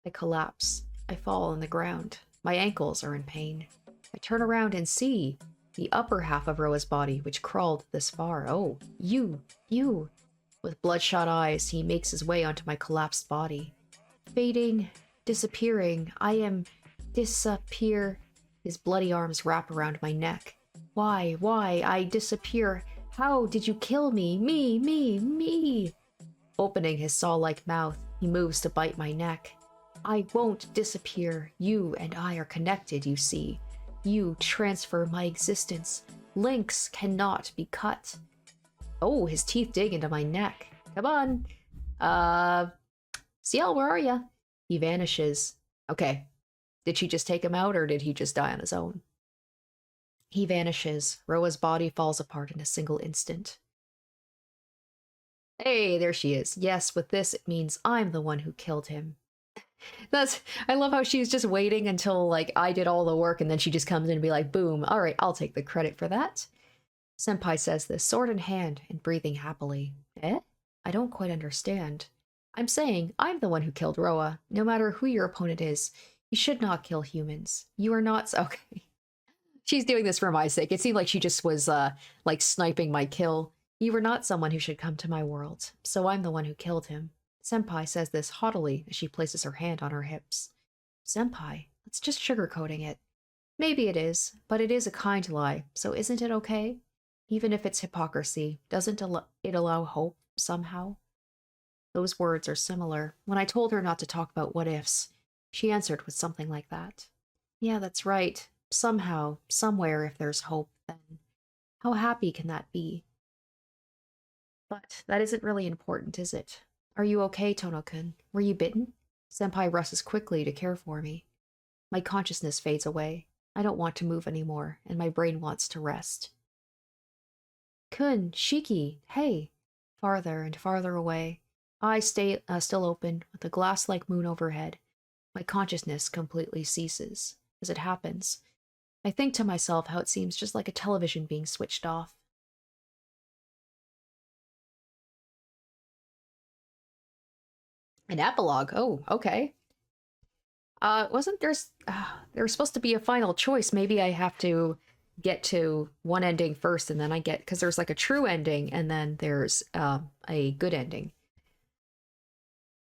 I collapse. I fall on the ground. My ankles are in pain. I turn around and see the upper half of Roa's body, which crawled this far. Oh, you. With bloodshot eyes, he makes his way onto my collapsed body. Fading, disappearing. I am disappear. His bloody arms wrap around my neck. Why? I disappear. How did you kill me? Me! Opening his saw-like mouth, he moves to bite my neck. I won't disappear. You and I are connected, you see. You transfer my existence. Links cannot be cut. Oh, his teeth dig into my neck. Come on. Ciel, where are you? He vanishes. Okay. Did she just take him out, or did he just die on his own? He vanishes. Roa's body falls apart in a single instant. Hey, there she is. Yes, with this, it means I'm the one who killed him. I love how she's just waiting until, like, I did all the work, and then she just comes in and be like, boom, all right, I'll take the credit for that. Senpai says this, sword in hand, and breathing happily. Eh? I don't quite understand. I'm saying, I'm the one who killed Roa. No matter who your opponent is, you should not kill humans. You are not... Okay. She's doing this for my sake. It seemed like she just was, like, sniping my kill. You were not someone who should come to my world, so I'm the one who killed him. Senpai says this haughtily as she places her hand on her hips. Senpai, that's just sugarcoating it. Maybe it is, but it is a kind lie, so isn't it okay? Even if it's hypocrisy, doesn't it allow hope somehow? Those words are similar. When I told her not to talk about what-ifs, she answered with something like that. Yeah, that's right. Somehow, somewhere, if there's hope, then how happy can that be? But that isn't really important, is it? Are you okay, Tono-kun? Were you bitten? Senpai rushes quickly to care for me. My consciousness fades away. I don't want to move anymore, and my brain wants to rest. Kun, Shiki, hey! Farther and farther away. Eyes stay still open, with a glass-like moon overhead. My consciousness completely ceases. As it happens, I think to myself how it seems just like a television being switched off. An epilogue? Oh, okay. Wasn't there was supposed to be a final choice? Maybe I have to get to one ending first and then I get, because there's like a true ending and then there's a good ending.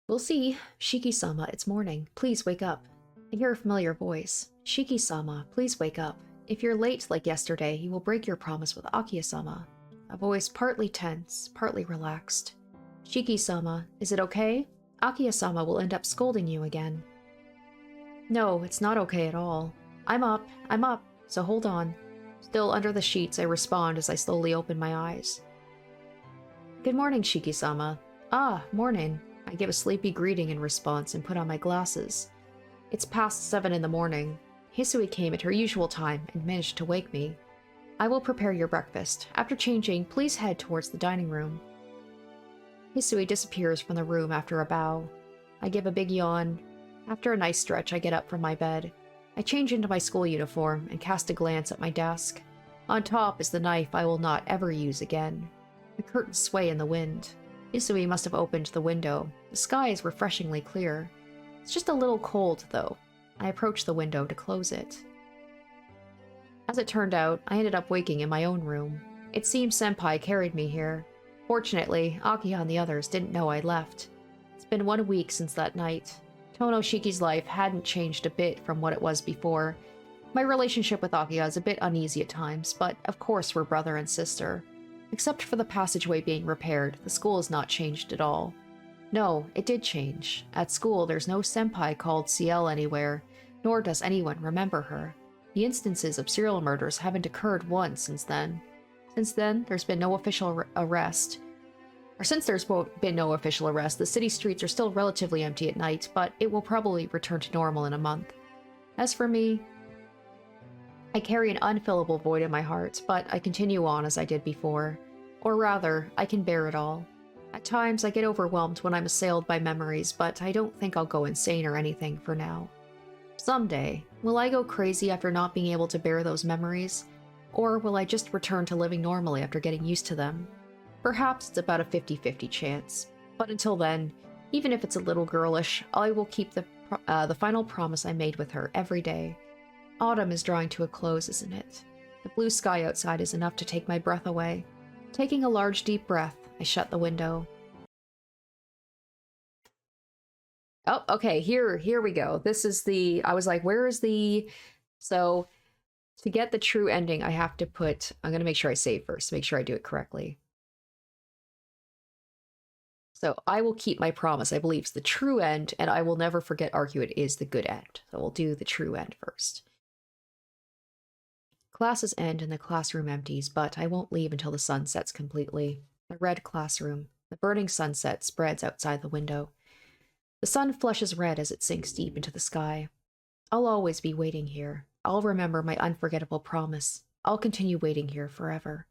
We'll see. Shiki-sama, it's morning. Please wake up. I hear a familiar voice. Shiki-sama, please wake up. If you're late like yesterday, you will break your promise with Akiha-sama. A voice partly tense, partly relaxed. Shiki-sama, is it okay? Akiha-sama will end up scolding you again. No, it's not okay at all. I'm up, so hold on. Still under the sheets, I respond as I slowly open my eyes. Good morning, Shiki-sama. Ah, morning. I give a sleepy greeting in response and put on my glasses. It's past 7 in the morning. Hisui came at her usual time and managed to wake me. I will prepare your breakfast. After changing, please head towards the dining room. Hisui disappears from the room after a bow. I give a big yawn. After a nice stretch, I get up from my bed. I change into my school uniform and cast a glance at my desk. On top is the knife I will not ever use again. The curtains sway in the wind. Hisui must have opened the window. The sky is refreshingly clear. It's just a little cold, though. I approach the window to close it. As it turned out, I ended up waking in my own room. It seems Senpai carried me here. Fortunately, Akiha and the others didn't know I left. It's been 1 week since that night. Tohno Shiki's life hadn't changed a bit from what it was before. My relationship with Akiha is a bit uneasy at times, but of course we're brother and sister. Except for the passageway being repaired, the school has not changed at all. No, it did change. At school, there's no senpai called Ciel anywhere, nor does anyone remember her. The instances of serial murders haven't occurred once since then. Since then, there's been no official arrest. Or since there's been no official arrest, the city streets are still relatively empty at night, but it will probably return to normal in a month. As for me, I carry an unfillable void in my heart, but I continue on as I did before. Or rather, I can bear it all. At times, I get overwhelmed when I'm assailed by memories, but I don't think I'll go insane or anything for now. Someday, will I go crazy after not being able to bear those memories? Or will I just return to living normally after getting used to them? Perhaps it's about a 50-50 chance. But until then, even if it's a little girlish, I will keep the final promise I made with her every day. Autumn is drawing to a close, isn't it? The blue sky outside is enough to take my breath away. Taking a large deep breath, I shut the window. Oh, okay, here we go. This is I was like, where is so to get the true ending, I have to I'm gonna make sure I save first, make sure I do it correctly. So I will keep my promise. I believe it's the true end, and I will never forget Arcueid is the good end. So we'll do the true end first. Classes end and the classroom empties, but I won't leave until the sun sets completely. The red classroom. The burning sunset spreads outside the window. The sun flushes red as it sinks deep into the sky. I'll always be waiting here. I'll remember my unforgettable promise. I'll continue waiting here forever.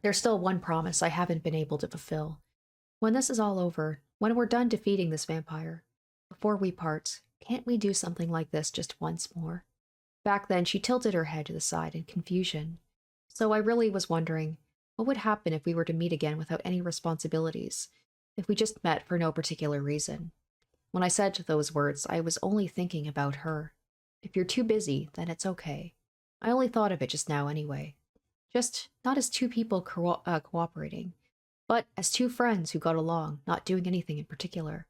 There's still one promise I haven't been able to fulfill. When this is all over, when we're done defeating this vampire, before we part, can't we do something like this just once more? Back then, she tilted her head to the side in confusion. So I really was wondering, what would happen if we were to meet again without any responsibilities? If we just met for no particular reason? When I said those words, I was only thinking about her. If you're too busy, then it's okay. I only thought of it just now anyway. Just not as two people cooperating, but as two friends who got along, not doing anything in particular.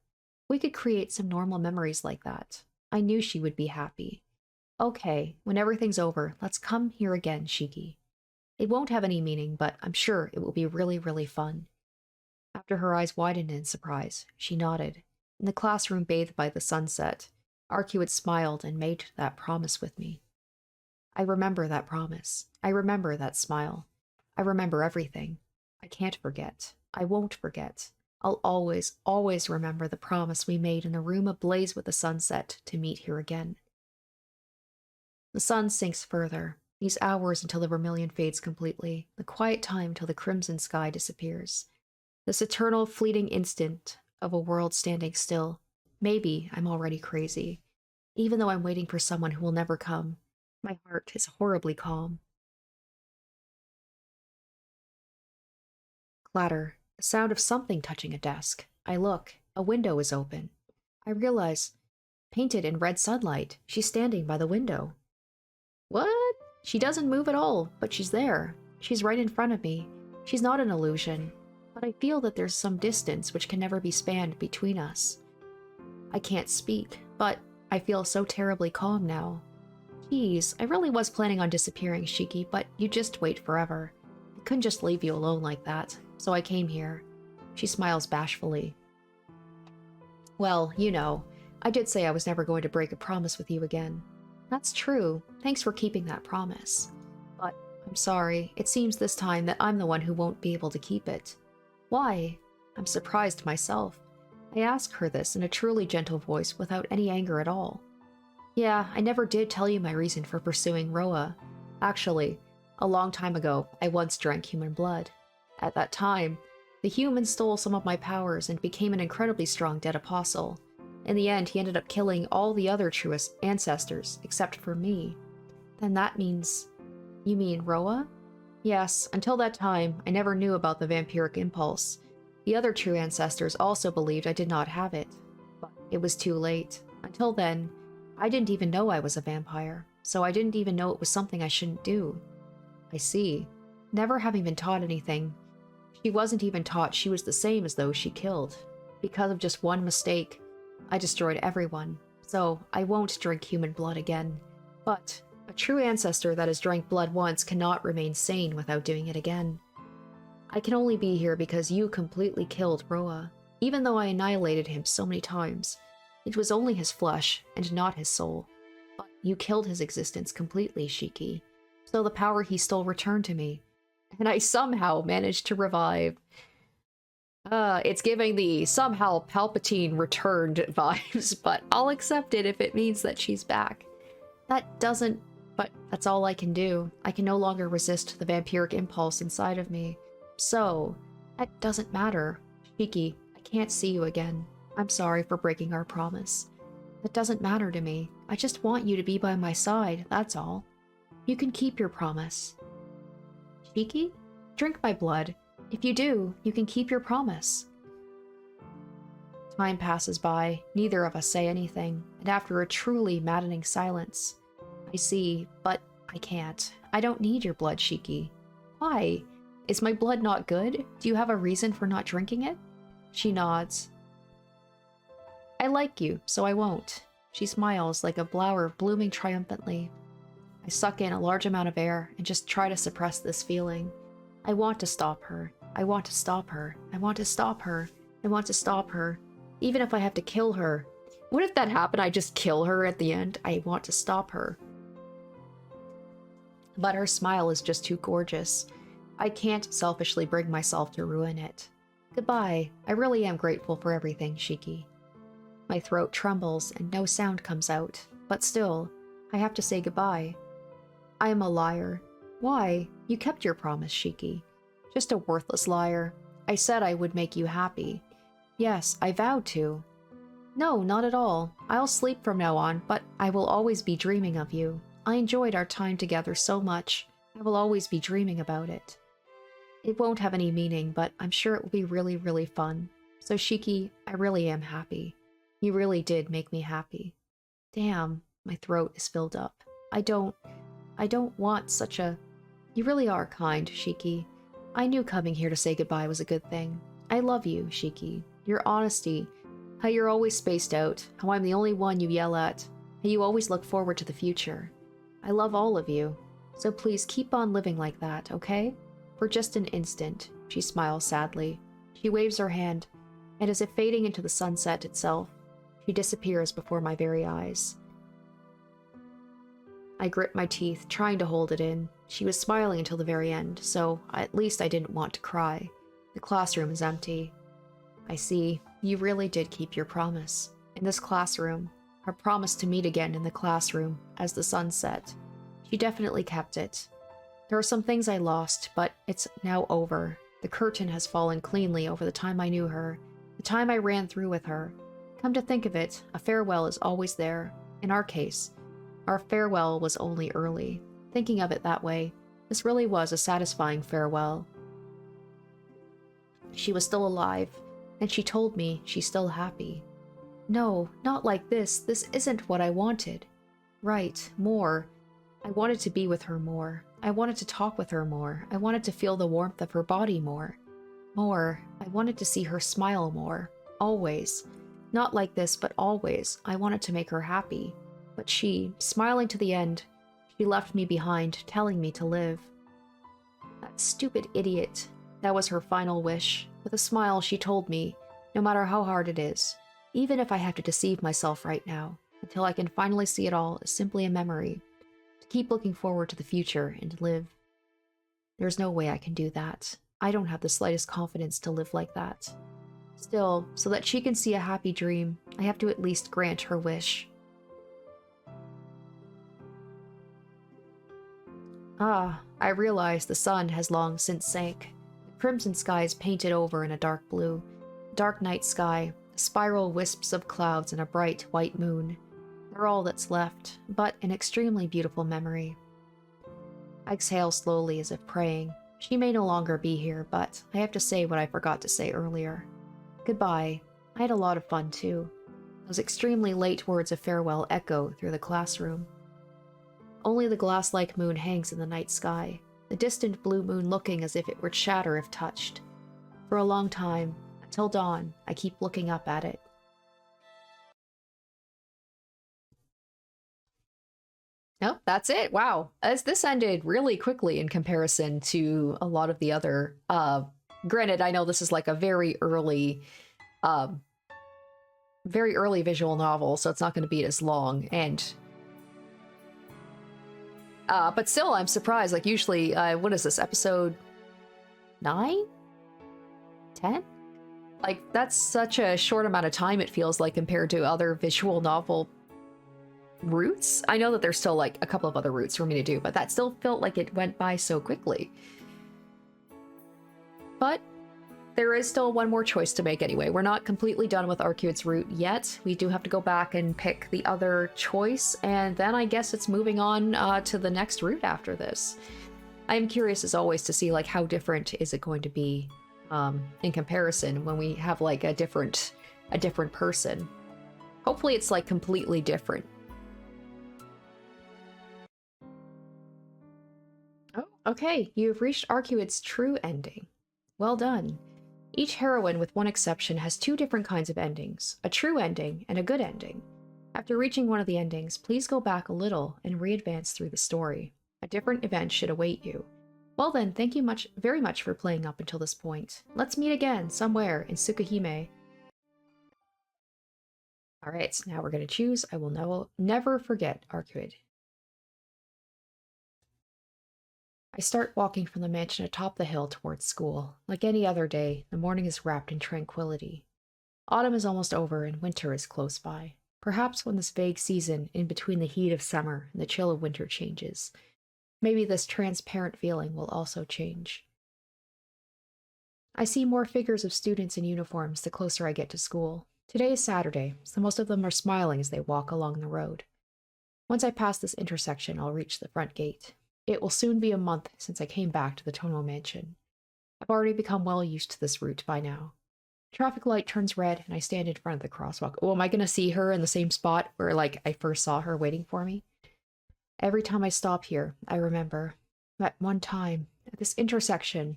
We could create some normal memories like that. I knew she would be happy. Okay, when everything's over, let's come here again, Shiki. It won't have any meaning, but I'm sure it will be really, really fun. After her eyes widened in surprise, she nodded. In the classroom bathed by the sunset, Arcueid smiled and made that promise with me. I remember that promise. I remember that smile. I remember everything. I can't forget. I won't forget. I'll always, always remember the promise we made in a room ablaze with the sunset to meet here again. The sun sinks further, these hours until the vermilion fades completely, the quiet time till the crimson sky disappears. This eternal fleeting instant of a world standing still. Maybe I'm already crazy. Even though I'm waiting for someone who will never come, my heart is horribly calm. Clatter, the sound of something touching a desk. I look. A window is open. I realize, painted in red sunlight, she's standing by the window. What? She doesn't move at all, but she's there. She's right in front of me. She's not an illusion, but I feel that there's some distance which can never be spanned between us. I can't speak, but I feel so terribly calm now. Geez, I really was planning on disappearing, Shiki, but you just wait forever. I couldn't just leave you alone like that, so I came here. She smiles bashfully. Well, you know, I did say I was never going to break a promise with you again. That's true. Thanks for keeping that promise. But I'm sorry, it seems this time that I'm the one who won't be able to keep it. Why? I'm surprised myself. I ask her this in a truly gentle voice without any anger at all. Yeah, I never did tell you my reason for pursuing Roa. Actually, a long time ago, I once drank human blood. At that time, the human stole some of my powers and became an incredibly strong dead apostle. In the end, he ended up killing all the other truest ancestors, except for me. Then that means... You mean Roa? Yes, until that time, I never knew about the vampiric impulse. The other true ancestors also believed I did not have it. But it was too late. Until then, I didn't even know I was a vampire, so I didn't even know it was something I shouldn't do. I see. Never having been taught anything, she wasn't even taught she was the same as those she killed. Because of just one mistake, I destroyed everyone, so I won't drink human blood again. But a true ancestor that has drank blood once cannot remain sane without doing it again. I can only be here because you completely killed Roa, even though I annihilated him so many times. It was only his flesh, and not his soul. But you killed his existence completely, Shiki. So the power he stole returned to me. And I somehow managed to revive. It's giving the somehow Palpatine returned vibes, but I'll accept it if it means that she's back. That doesn't... But that's all I can do. I can no longer resist the vampiric impulse inside of me. So, that doesn't matter. Shiki, I can't see you again. I'm sorry for breaking our promise. That doesn't matter to me. I just want you to be by my side, that's all. You can keep your promise. Shiki? Drink my blood. If you do, you can keep your promise. Time passes by, neither of us say anything, and after a truly maddening silence, I see, but I can't. I don't need your blood, Shiki. Why? Is my blood not good? Do you have a reason for not drinking it? She nods. I like you, so I won't. She smiles like a flower blooming triumphantly. I suck in a large amount of air and just try to suppress this feeling. I want to stop her. I want to stop her. I want to stop her. I want to stop her. Even if I have to kill her. What if that happened? I just kill her at the end? I want to stop her. But her smile is just too gorgeous. I can't selfishly bring myself to ruin it. Goodbye. I really am grateful for everything, Shiki. My throat trembles and no sound comes out, but still, I have to say goodbye. I am a liar. Why? You kept your promise, Shiki. Just a worthless liar. I said I would make you happy. Yes, I vowed to. No, not at all. I'll sleep from now on, but I will always be dreaming of you. I enjoyed our time together so much. I will always be dreaming about it. It won't have any meaning, but I'm sure it will be really, really fun. So Shiki, I really am happy. You really did make me happy. Damn, my throat is filled up. I don't want such a... You really are kind, Shiki. I knew coming here to say goodbye was a good thing. I love you, Shiki. Your honesty, how you're always spaced out, how I'm the only one you yell at, how you always look forward to the future. I love all of you. So please keep on living like that, okay? For just an instant, she smiles sadly. She waves her hand, and as if fading into the sunset itself, she disappears before my very eyes. I grit my teeth, trying to hold it in. She was smiling until the very end, so at least I didn't want to cry. The classroom is empty. I see. You really did keep your promise. In this classroom. Her promise to meet again in the classroom as the sun set. She definitely kept it. There are some things I lost, but it's now over. The curtain has fallen cleanly over the time I knew her, the time I ran through with her. Come to think of it, a farewell is always there. In our case, our farewell was only early. Thinking of it that way, this really was a satisfying farewell. She was still alive, and she told me she's still happy. No, not like this. This isn't what I wanted. Right, more. I wanted to be with her more. I wanted to talk with her more. I wanted to feel the warmth of her body more. More. I wanted to see her smile more. Always. Not like this, but always. I wanted to make her happy. But she, smiling to the end, she left me behind, telling me to live. That stupid idiot. That was her final wish. With a smile, she told me, no matter how hard it is, even if I have to deceive myself right now, until I can finally see it all as simply a memory, to keep looking forward to the future and live. There's no way I can do that. I don't have the slightest confidence to live like that. Still, so that she can see a happy dream, I have to at least grant her wish. Ah, I realize the sun has long since sank. The crimson sky is painted over in a dark blue. Dark night sky, spiral wisps of clouds and a bright white moon. They're all that's left, but an extremely beautiful memory. I exhale slowly as if praying. She may no longer be here, but I have to say what I forgot to say earlier. Goodbye. I had a lot of fun too. Those extremely late words of farewell echo through the classroom. Only the glass-like moon hangs in the night sky, the distant blue moon looking as if it would shatter if touched. For a long time, until dawn, I keep looking up at it. Oh, that's it. Wow. As this ended really quickly in comparison to a lot of the other, granted, I know this is like a very early visual novel, so it's not going to be as long, and but still, I'm surprised. Like, usually, what is this, episode 9? 10? Like, that's such a short amount of time, it feels like, compared to other visual novel routes. I know that there's still, like, a couple of other routes for me to do, but that still felt like it went by so quickly. But there is still one more choice to make anyway. We're not completely done with Arcueid's route yet. We do have to go back and pick the other choice, and then I guess it's moving on to the next route after this. I am curious as always to see like how different is it going to be in comparison when we have like a different person. Hopefully it's like completely different. Oh, okay. You've reached Arcueid's true ending. Well done. Each heroine, with one exception, has two different kinds of endings, a true ending and a good ending. After reaching one of the endings, please go back a little and re-advance through the story. A different event should await you. Well then, thank you very much for playing up until this point. Let's meet again, somewhere, in Tsukihime. Alright, now we're going to choose I Will Never Forget Arcueid. I start walking from the mansion atop the hill towards school. Like any other day, the morning is wrapped in tranquility. Autumn is almost over and winter is close by. Perhaps when this vague season in between the heat of summer and the chill of winter changes, maybe this transparent feeling will also change. I see more figures of students in uniforms the closer I get to school. Today is Saturday, so most of them are smiling as they walk along the road. Once I pass this intersection, I'll reach the front gate. It will soon be a month since I came back to the Tohno mansion. I've already become well used to this route by now. Traffic light turns red and I stand in front of the crosswalk. Oh, am I going to see her in the same spot where, like, I first saw her waiting for me? Every time I stop here, I remember. At one time, at this intersection,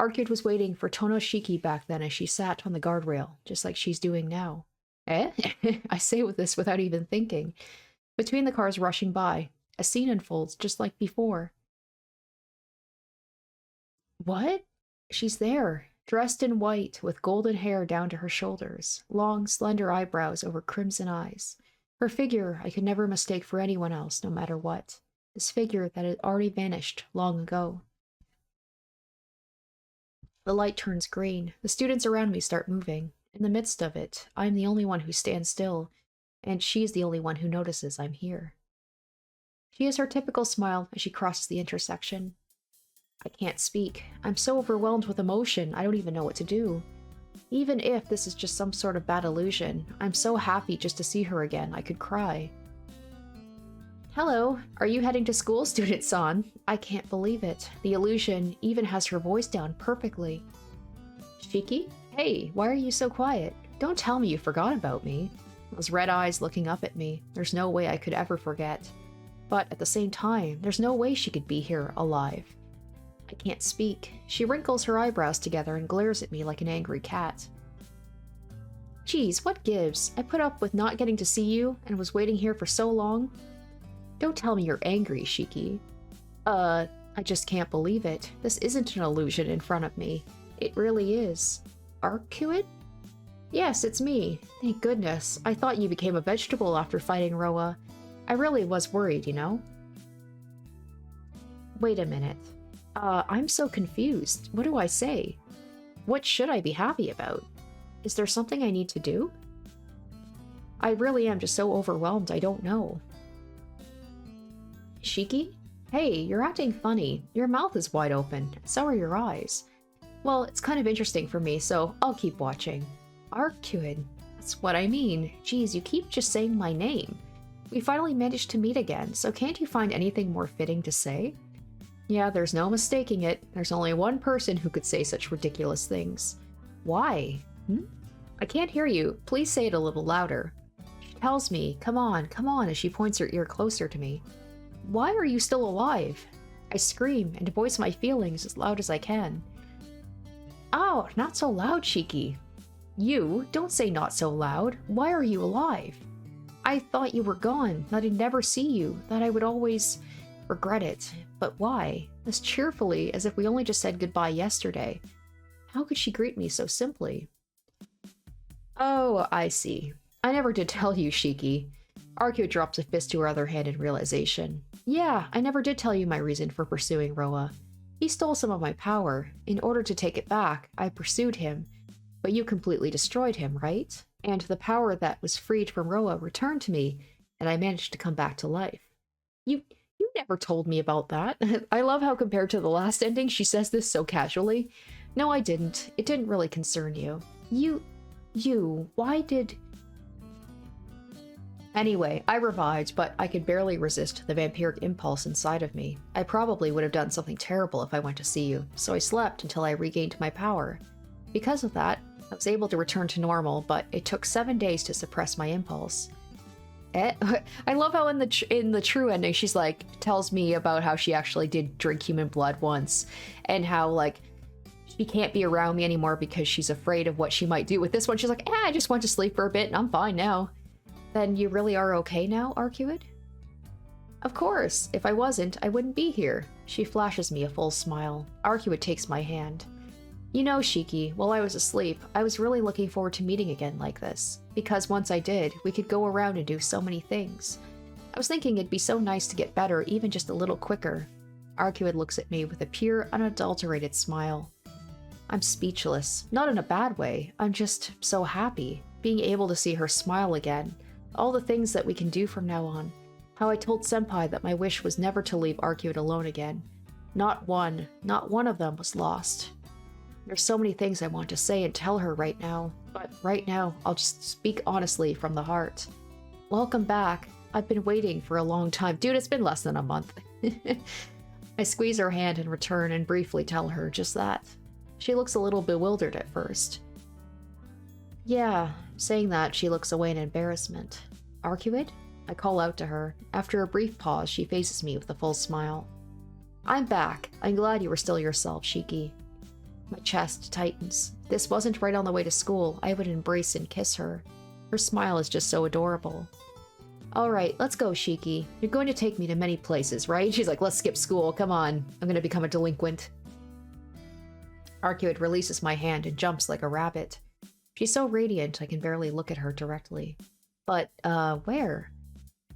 Arcueid was waiting for Tohno Shiki back then as she sat on the guardrail, just like she's doing now. Eh? I say with this without even thinking. Between the cars rushing by, a scene unfolds just like before. What? She's there, dressed in white, with golden hair down to her shoulders, long, slender eyebrows over crimson eyes. Her figure I could never mistake for anyone else, no matter what. This figure that had already vanished long ago. The light turns green. The students around me start moving. In the midst of it, I'm the only one who stands still, and she's the only one who notices I'm here. She has her typical smile as she crosses the intersection. I can't speak. I'm so overwhelmed with emotion, I don't even know what to do. Even if this is just some sort of bad illusion, I'm so happy just to see her again, I could cry. Hello, are you heading to school, student-san? I can't believe it. The illusion even has her voice down perfectly. Shiki? Hey, why are you so quiet? Don't tell me you forgot about me. Those red eyes looking up at me. There's no way I could ever forget. But at the same time, there's no way she could be here, alive. I can't speak. She wrinkles her eyebrows together and glares at me like an angry cat. Geez, what gives? I put up with not getting to see you and was waiting here for so long. Don't tell me you're angry, Shiki. I just can't believe it. This isn't an illusion in front of me. It really is. Arcueid? Yes, it's me. Thank goodness. I thought you became a vegetable after fighting Roa. I really was worried, you know? Wait a minute. I'm so confused. What do I say? What should I be happy about? Is there something I need to do? I really am just so overwhelmed, I don't know. Shiki? Hey, you're acting funny. Your mouth is wide open. So are your eyes. Well, it's kind of interesting for me, so I'll keep watching. Arcueid. That's what I mean. Geez, you keep just saying my name. We finally managed to meet again, so can't you find anything more fitting to say? Yeah, there's no mistaking it. There's only one person who could say such ridiculous things. Why? I can't hear you. Please say it a little louder. She tells me, come on, as she points her ear closer to me. Why are you still alive? I scream and voice my feelings as loud as I can. Oh, not so loud, Shiki. You, don't say not so loud. Why are you alive? I thought you were gone, that I'd never see you, that I would always regret it. But why? As cheerfully as if we only just said goodbye yesterday. How could she greet me so simply? Oh, I see. I never did tell you, Shiki. Arcueid drops a fist to her other hand in realization. Yeah, I never did tell you my reason for pursuing Roa. He stole some of my power. In order to take it back, I pursued him. But you completely destroyed him, right? And the power that was freed from Roa returned to me, and I managed to come back to life. You never told me about that. I love how compared to the last ending, she says this so casually. No, I didn't. It didn't really concern you. Why did... Anyway, I revived, but I could barely resist the vampiric impulse inside of me. I probably would have done something terrible if I went to see you, so I slept until I regained my power. Because of that, I was able to return to normal, but it took 7 days to suppress my impulse. I love how in the true ending, she's like, tells me about how she actually did drink human blood once, and how, like, she can't be around me anymore because she's afraid of what she might do. With this one, she's like, I just went to sleep for a bit and I'm fine now. Then you really are okay now, Arcueid? Of course. If I wasn't, I wouldn't be here. She flashes me a full smile. Arcueid takes my hand. You know, Shiki, while I was asleep, I was really looking forward to meeting again like this. Because once I did, we could go around and do so many things. I was thinking it'd be so nice to get better even just a little quicker. Arcueid looks at me with a pure, unadulterated smile. I'm speechless. Not in a bad way. I'm just so happy. Being able to see her smile again. All the things that we can do from now on. How I told Senpai that my wish was never to leave Arcueid alone again. Not one of them was lost. There's so many things I want to say and tell her right now, but right now, I'll just speak honestly from the heart. Welcome back. I've been waiting for a long time. Dude, it's been less than a month. I squeeze her hand in return and briefly tell her just that. She looks a little bewildered at first. Yeah, saying that, she looks away in embarrassment. Arcueid? I call out to her. After a brief pause, she faces me with a full smile. I'm back. I'm glad you were still yourself, Shiki. My chest tightens. If this wasn't right on the way to school, I would embrace and kiss her. Her smile is just so adorable. Alright, let's go, Shiki. You're going to take me to many places, right? She's like, let's skip school, come on. I'm gonna become a delinquent. Arcueid releases my hand and jumps like a rabbit. She's so radiant, I can barely look at her directly. But, where?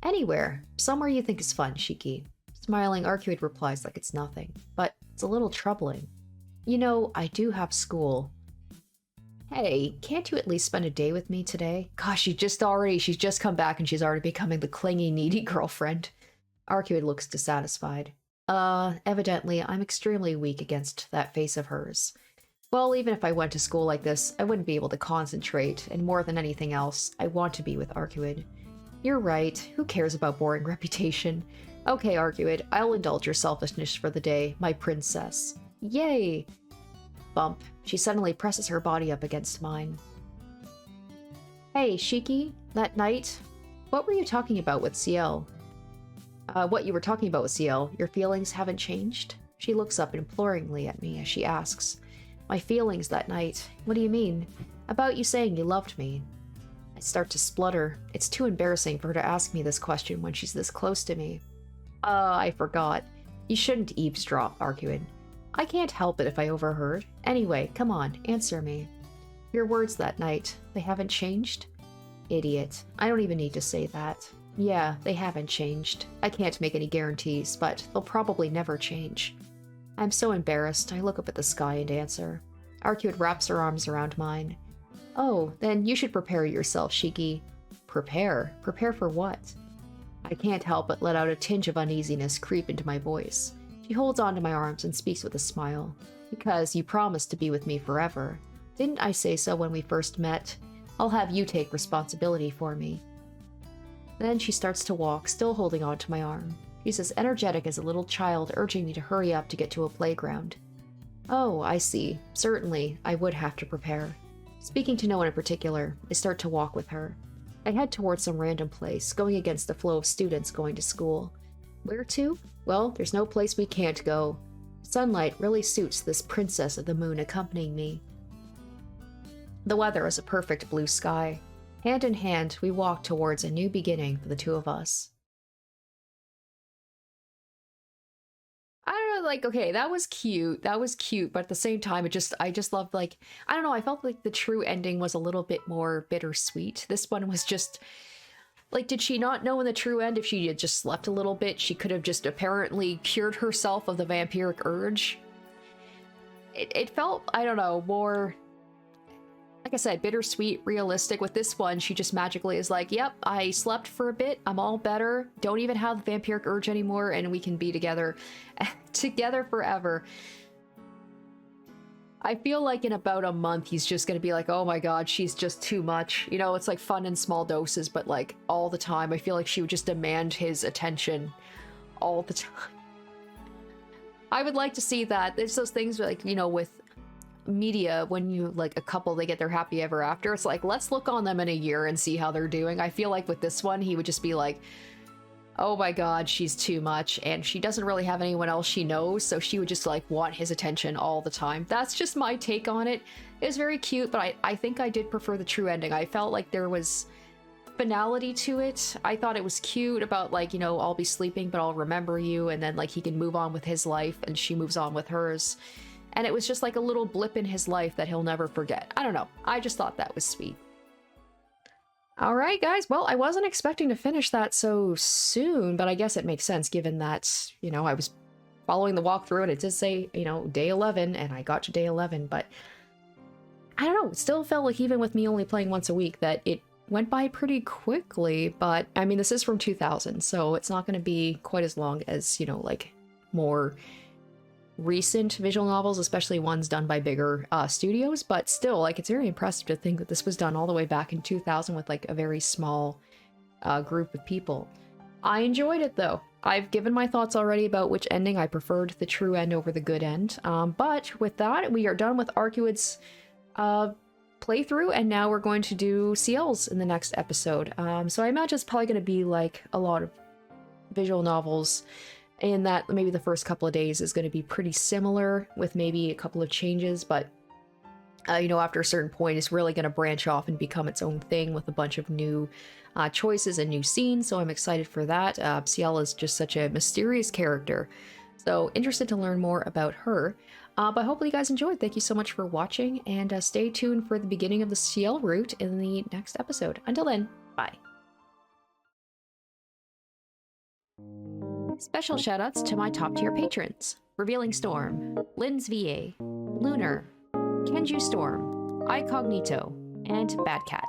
Anywhere. Somewhere you think is fun, Shiki. Smiling, Arcueid replies like it's nothing. But it's a little troubling. You know, I do have school. Hey, can't you at least spend a day with me today? Gosh, she's just come back and she's already becoming the clingy, needy girlfriend. Arcueid looks dissatisfied. Evidently, I'm extremely weak against that face of hers. Well, even if I went to school like this, I wouldn't be able to concentrate, and more than anything else, I want to be with Arcueid. You're right, who cares about boring reputation? Okay, Arcueid, I'll indulge your selfishness for the day, my princess. Yay! Bump. She suddenly presses her body up against mine. Hey, Shiki, that night, what were you talking about with Ciel? What you were talking about with Ciel, your feelings haven't changed? She looks up imploringly at me as she asks. My feelings that night? What do you mean? About you saying you loved me. I start to splutter. It's too embarrassing for her to ask me this question when she's this close to me. I forgot. You shouldn't eavesdrop, Arcueid. I can't help it if I overheard. Anyway, come on, answer me. Your words that night, they haven't changed? Idiot. I don't even need to say that. Yeah, they haven't changed. I can't make any guarantees, but they'll probably never change. I'm so embarrassed, I look up at the sky and answer. Arcueid wraps her arms around mine. Oh, then you should prepare yourself, Shiki. Prepare? Prepare for what? I can't help but let out a tinge of uneasiness creep into my voice. She holds onto my arms and speaks with a smile. Because you promised to be with me forever. Didn't I say so when we first met? I'll have you take responsibility for me. Then she starts to walk, still holding onto my arm. She's as energetic as a little child urging me to hurry up to get to a playground. Oh, I see. Certainly, I would have to prepare. Speaking to no one in particular, I start to walk with her. I head towards some random place, going against the flow of students going to school. Where to? Well, there's no place we can't go. Sunlight really suits this princess of the moon accompanying me. The weather is a perfect blue sky. Hand in hand, we walk towards a new beginning for the two of us. I don't know, like, okay, that was cute, but at the same time, I just loved, like, I don't know, I felt like the true ending was a little bit more bittersweet. This one was just, like, did she not know in the true end if she had just slept a little bit, she could have just apparently cured herself of the vampiric urge? It felt, I don't know, more, like I said, bittersweet, realistic. With this one, she just magically is like, yep, I slept for a bit, I'm all better, don't even have the vampiric urge anymore, and we can be together. Together forever. I feel like in about a month, he's just gonna be like, oh my god, she's just too much. You know, it's like fun in small doses, but like all the time. I feel like she would just demand his attention all the time. I would like to see that. There's those things like, you know, with media, when you, like, a couple, they get their happy ever after, it's like, let's look on them in a year and see how they're doing. I feel like with this one, he would just be like, oh my god, she's too much, and she doesn't really have anyone else she knows, so she would just, like, want his attention all the time. That's just my take on it. It was very cute, but I think I did prefer the true ending. I felt like there was finality to it. I thought it was cute about, like, you know, I'll be sleeping, but I'll remember you, and then, like, he can move on with his life, and she moves on with hers. And it was just like a little blip in his life that he'll never forget. I don't know. I just thought that was sweet. Alright, guys. Well, I wasn't expecting to finish that so soon, but I guess it makes sense given that, you know, I was following the walkthrough and it did say, you know, day 11, and I got to day 11, but I don't know. It still felt like even with me only playing once a week that it went by pretty quickly, but I mean, this is from 2000, so it's not going to be quite as long as, you know, like more recent visual novels, especially ones done by bigger studios, but still, like, it's very impressive to think that this was done all the way back in 2000 with, like, a very small group of people. I enjoyed it, though. I've given my thoughts already about which ending I preferred, the true end over the good end, but with that, we are done with Arcueid's playthrough, and now we're going to do Ciel's in the next episode. So I imagine it's probably going to be, like, a lot of visual novels, and that maybe the first couple of days is going to be pretty similar with maybe a couple of changes, but you know, after a certain point, it's really going to branch off and become its own thing with a bunch of new choices and new scenes, so I'm excited for that. Ciel is just such a mysterious character, so interested to learn more about her. But hopefully you guys enjoyed. Thank you so much for watching, and stay tuned for the beginning of the Ciel route in the next episode. Until then, bye. Special shoutouts to my top tier patrons: Revealing Storm, Lynn's VA, Lunar, Kenju Storm, iCognito, and Bad Cat.